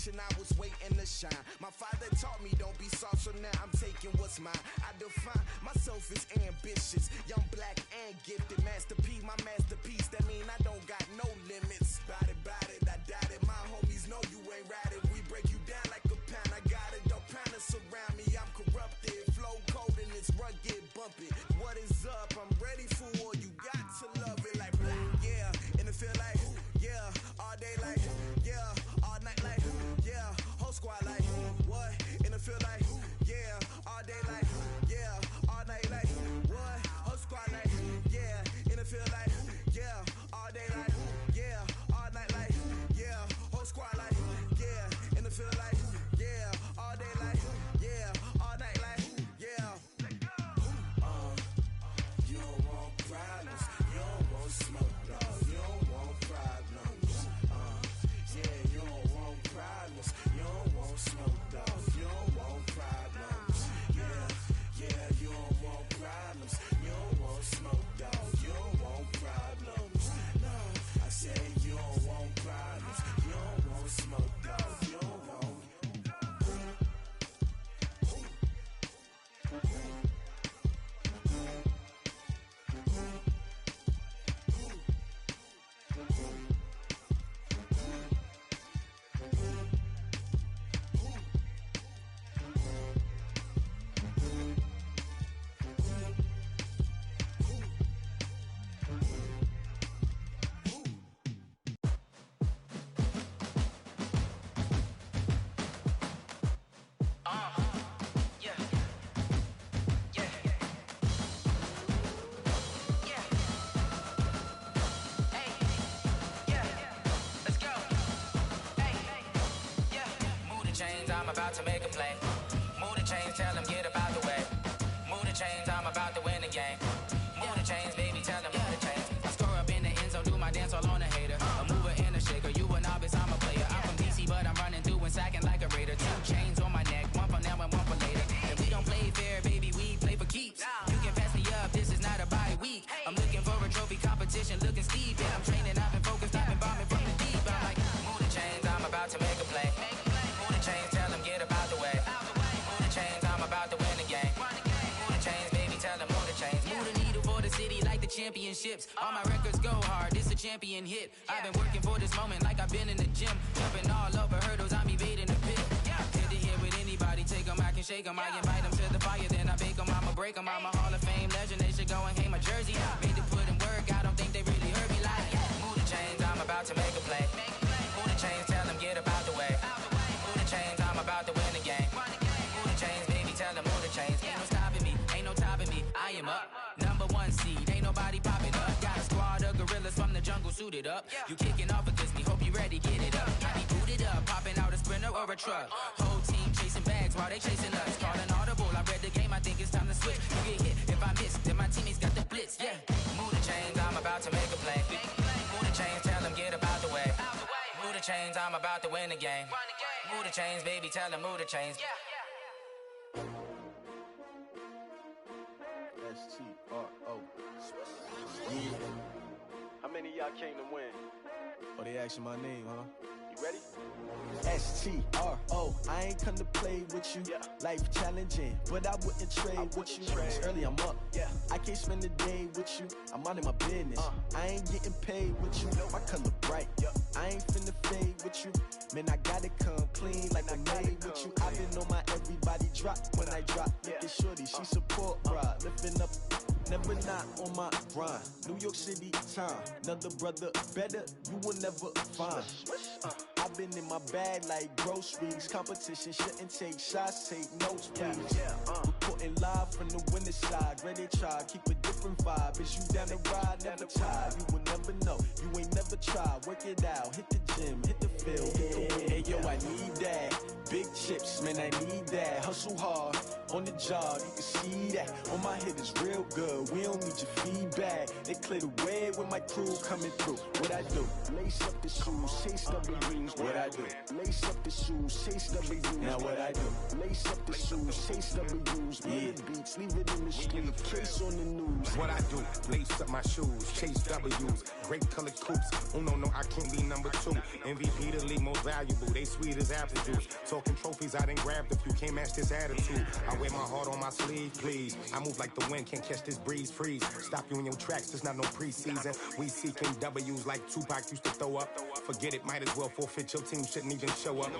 I was waiting to shine. My father taught me don't be soft, so now I'm taking what's mine. I define myself as ambitious, young, black, and gifted. Master P, my masterpiece. That mean I don't got no limits. Bout it, I doubt it. My homies know you ain't ratted. We break you down like a pound. I got it, don't pound to surround me. I'm corrupted, flow cold and it's rugged, bump it. What is up? I'm ready for war. You got to love it like black, yeah. And it feel like, yeah, all day like, yeah, all night like, yeah. I'm about to make a play. Move the chains, tell them get up out the way. Move the chains, I'm about to win the game. Move the chains, baby, tell them move the chains. I score up in the end zone, do my dance all on a hater. A mover and a shaker, you a novice, I'm a player. I'm from DC, but I'm running through and sacking like a raider. 2 chains on my neck, one for now and one for later. And we don't play fair, baby, we play for keeps. You can pass me up, this is not a bye week. I'm looking for a trophy competition, looking steep. And I'm training, I've been focused, I've been bombing from the deep. I'm like, move the chains, I'm about to make a play. Move the chains, tell them get up out the way. Move the chains, I'm about to win the game. Move the chains, baby, tell them move the chains. Move the needle for the city like the championships. All my records go hard, this a champion hit. I've been working for this moment like I've been in the gym. Jumping all over hurdles, I'm evading the pit. Head to head with anybody, take them, I can shake them. I invite them to the fire, then I bake them, I'ma break them. I'm a Hall of Fame legend, they should go and hang my jersey. Made to put in work, I don't think they really heard me like. Move the chains, I'm about to make a play. Move the chains, tell them get up out the way. Move the chains, I'm about to win the game. Move the chains, baby, tell them move the chains. Ain't no stopping me, ain't no topping me, I am up. Number 1 seed, ain't nobody popping up. Got a squad of gorillas from the jungle suited up. You kicking off against me, hope you ready, get it up. I be booted up, popping out a Sprinter or a truck. Whole team chasing bags while they chasing us. Calling audible, I read the game, I think it's time to switch. You get hit, if I miss, then my teammates got the blitz, yeah. Move the chains, I'm about to make a play. Move the chains, tell them get up out the way. Move the chains, I'm about to win the game. Move the chains, baby, tell them move the chains. S-T-R-O. Yeah. How many of y'all came to win? Oh, they asking my name, huh? You ready? S-T-R-O. I ain't come to play with you. Life challenging, but I wouldn't trade with you. It's early, I'm up. I can't spend the day with you. I'm minding my business. I ain't getting paid with you. My color bright. I ain't finna fade with you. Man, I gotta come clean like I made with you. I've been on my everybody drop when I drop. Look at shorty, she support ride. Lifting up, never not on my grind. New York City time. Another brother better, you will never find. I've been in my bag like groceries. Competition shouldn't take shots, take notes, please. Reporting live from the winning side. Ready to try, keep a different vibe. Is you down the ride, never tired. You will never know, you ain't never tried. Work it out, hit the gym, hit the field, hit the win. Hey yo, I need that. Big chips, man, I need that. Hustle hard, on the job, you can see that. On my head is real good, we don't need your feedback. They clear the way with my crew coming through. What I do? Lace up the shoes, chase W's. What I do? Lace up the shoes, chase W's. Now what I do? Lace up the shoes, chase W's. Million beats, leave it in the street, case on the news. What I do? Lace up my shoes, chase W's. Great colored coops. Oh no, I can't be number 2. MVP the league most valuable. They sweet as apple juice. Talking trophies, I didn't grab the few. Can't match this attitude. I wear my heart on my sleeve, please. I move like the wind, can't catch this breeze, freeze. Stop you in your tracks, there's not no preseason. We seeking W's like Tupac used to throw up. Forget it, might as well forfeit. Your team shouldn't even show up.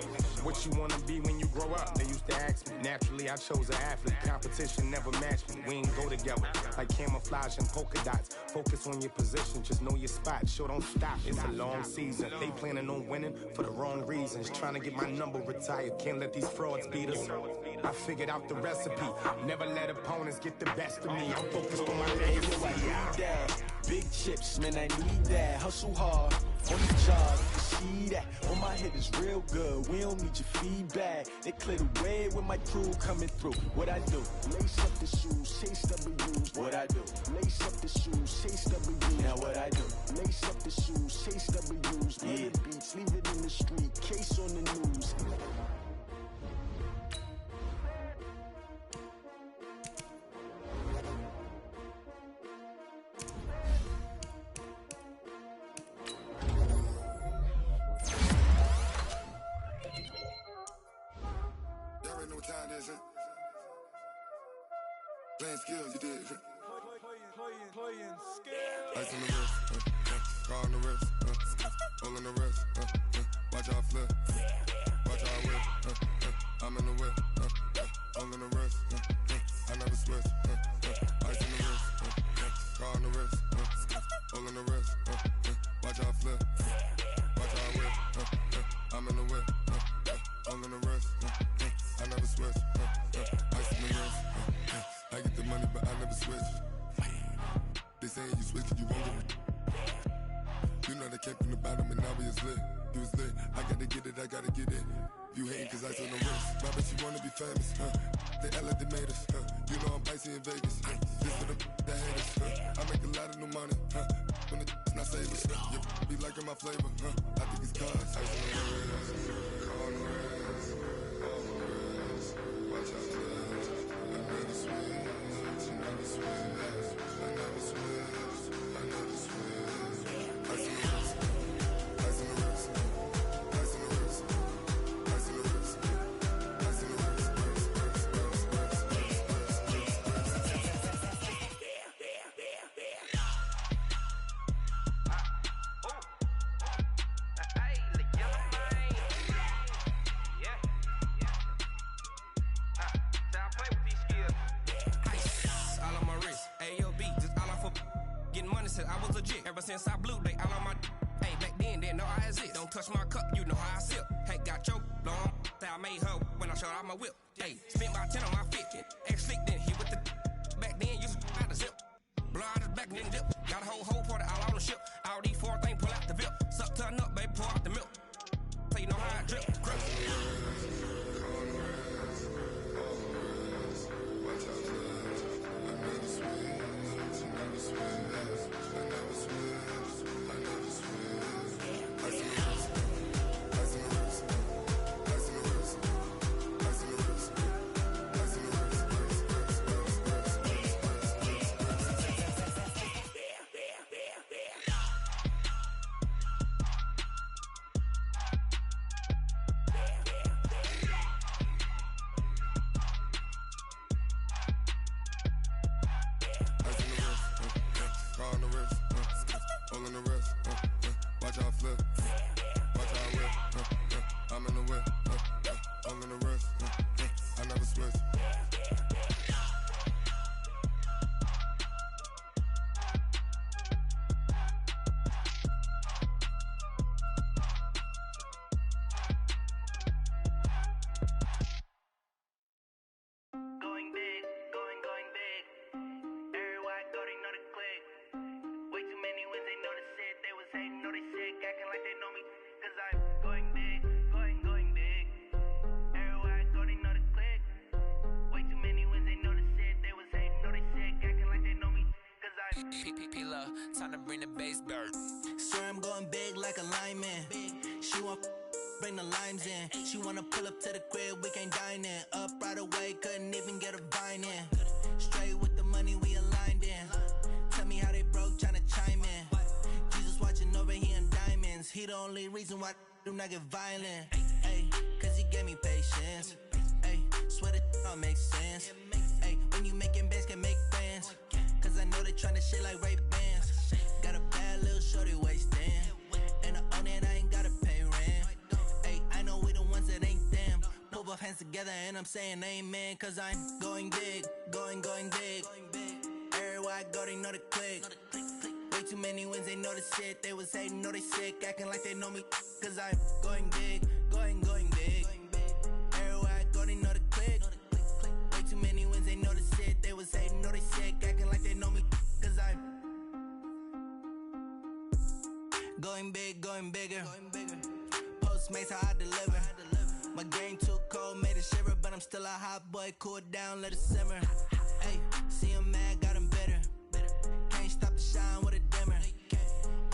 What you wanna be when you grow up? They used to ask me. Naturally, I chose an athlete. Competition never matched me. We ain't go together like camouflage and polka dots. Focus on your position, just know your spot. Sure, don't stop. It's a long season. They planning on winning for the wrong reasons. Trying to get my number retired. Can't let these frauds beat us. I figured out the recipe. Never let opponents get the best of me. I'm focused on my legacy. I need that. Big chips, man, I need that. Hustle hard, on the job, you can see that. On my head is real good, we don't need your feedback. They clear the way with my crew coming through. What I do? Lace up the shoes, chase W's. What I do? Lace up the shoes, chase W's. Now what I do? Lace up the shoes, chase W's. Million beats, leave it in the street, case on the news. Playing skills, you did. Playing skills. Ice on the wrist, car on the wrist, hole in the wrist, watch out flip, watch out whip, I'm in the whip, hole in the wrist, I never switch, ice on the wrist, car on the wrist, hole in the wrist, watch out flip, watch out whip, I'm in the whip, hole in the wrist, I never switch, ice on the wrist. I get the money, but I never switch. They say you switch, you won't get it. You know they came from the bottom and now we is lit. You was lit, I gotta get it, I gotta get it. You hating cause I took no risks. My bitch, you wanna be famous, They act like they made us, You know I'm icy in Vegas, This for the that hate us, I make a lot of new money, When it's not savers, You be liking my flavor, I think it's cause ice on the wrist, on the wrist, on the wrist. Watch out, cuz I never switch, I never switch, I never switch, I never switch. Ice on the wrist, ice on the wrist, ice on the wrist, ice on the wrist, ice on the wrist. I was legit ever since I blew they all on my hey back then didn't know I exist. Don't touch my cup, you know how I sip. Hey, got your long I made her when I showed out my whip. Hey, spent about 10 on my 15. Ex slick then hit with the back then used to out the zip. Blow out his back then dip. Got a whole party all on the ship. All these four things pull out the VIP. Suck turn up, baby, pour out the milk. So you know how I drip. Grip. Time to bring the bass bird. Swear I'm going big like a lineman. She want bring the limes in. She wanna pull up to the crib, we can't dine in. Up right away, couldn't even get a vine in. Straight with the money, we aligned in. Tell me how they broke, tryna chime in. Jesus watching over here in diamonds. He the only reason why I do not get violent. Ay, cause he gave me patience. Ay, swear that all makes sense. Ay, when you making bands, can make friends. Cause I know they tryna shit like Ray-Bans. Got a bad little shorty wasting. And I own it, I ain't gotta pay rent. Ay, I know we the ones that ain't them. Put both hands together and I'm saying amen. Cause I'm going big, going big. Everywhere I go, they know the click. Way too many wins, they know the shit. They was hating, know they sick, acting like they know me. Cause I'm going big, going big. Everywhere I go, they know the click. Way too many wins, they know the shit. They was hating, know they sick, acting like they know me. Cause I'm going big, going bigger. Postmates how I deliver. My game too cold, made it shiver. But I'm still a hot boy, cool it down, let it simmer. Hey, see him mad, got him bitter. Can't stop the shine with a dimmer.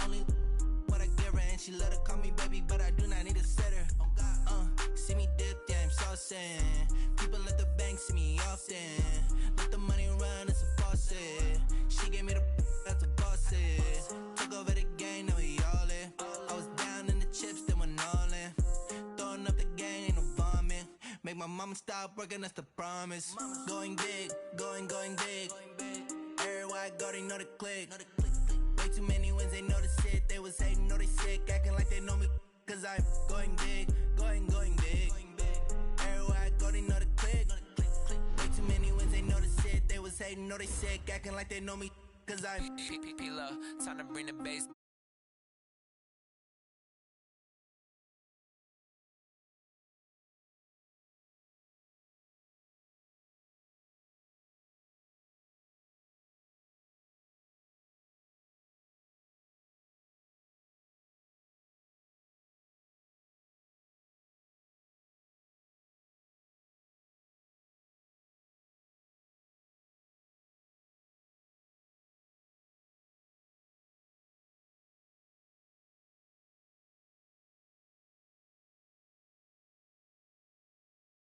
Only what I give her, and she let her call me baby, but I do not need a sitter. See me dip, yeah, I'm saucing. People at the bank see me often. Let the money run, it's a faucet. She gave me the that's a faucet. Took over the game, now we all in. I was down in the chips, then went all in. Throwing up the game, ain't no vomit. Make my mama stop working, that's the promise. Going big, going big. Everywhere I go, they know the click. Way too many wins, they know the shit. They was hating, know they sick, acting like they know me. Cause I'm going big, going big. Everywhere I go, they know the click. Way too many wins, they know the shit. They was hating, know they sick, acting like they know me. Cause I'm P-P-P-Love, time to bring the bass.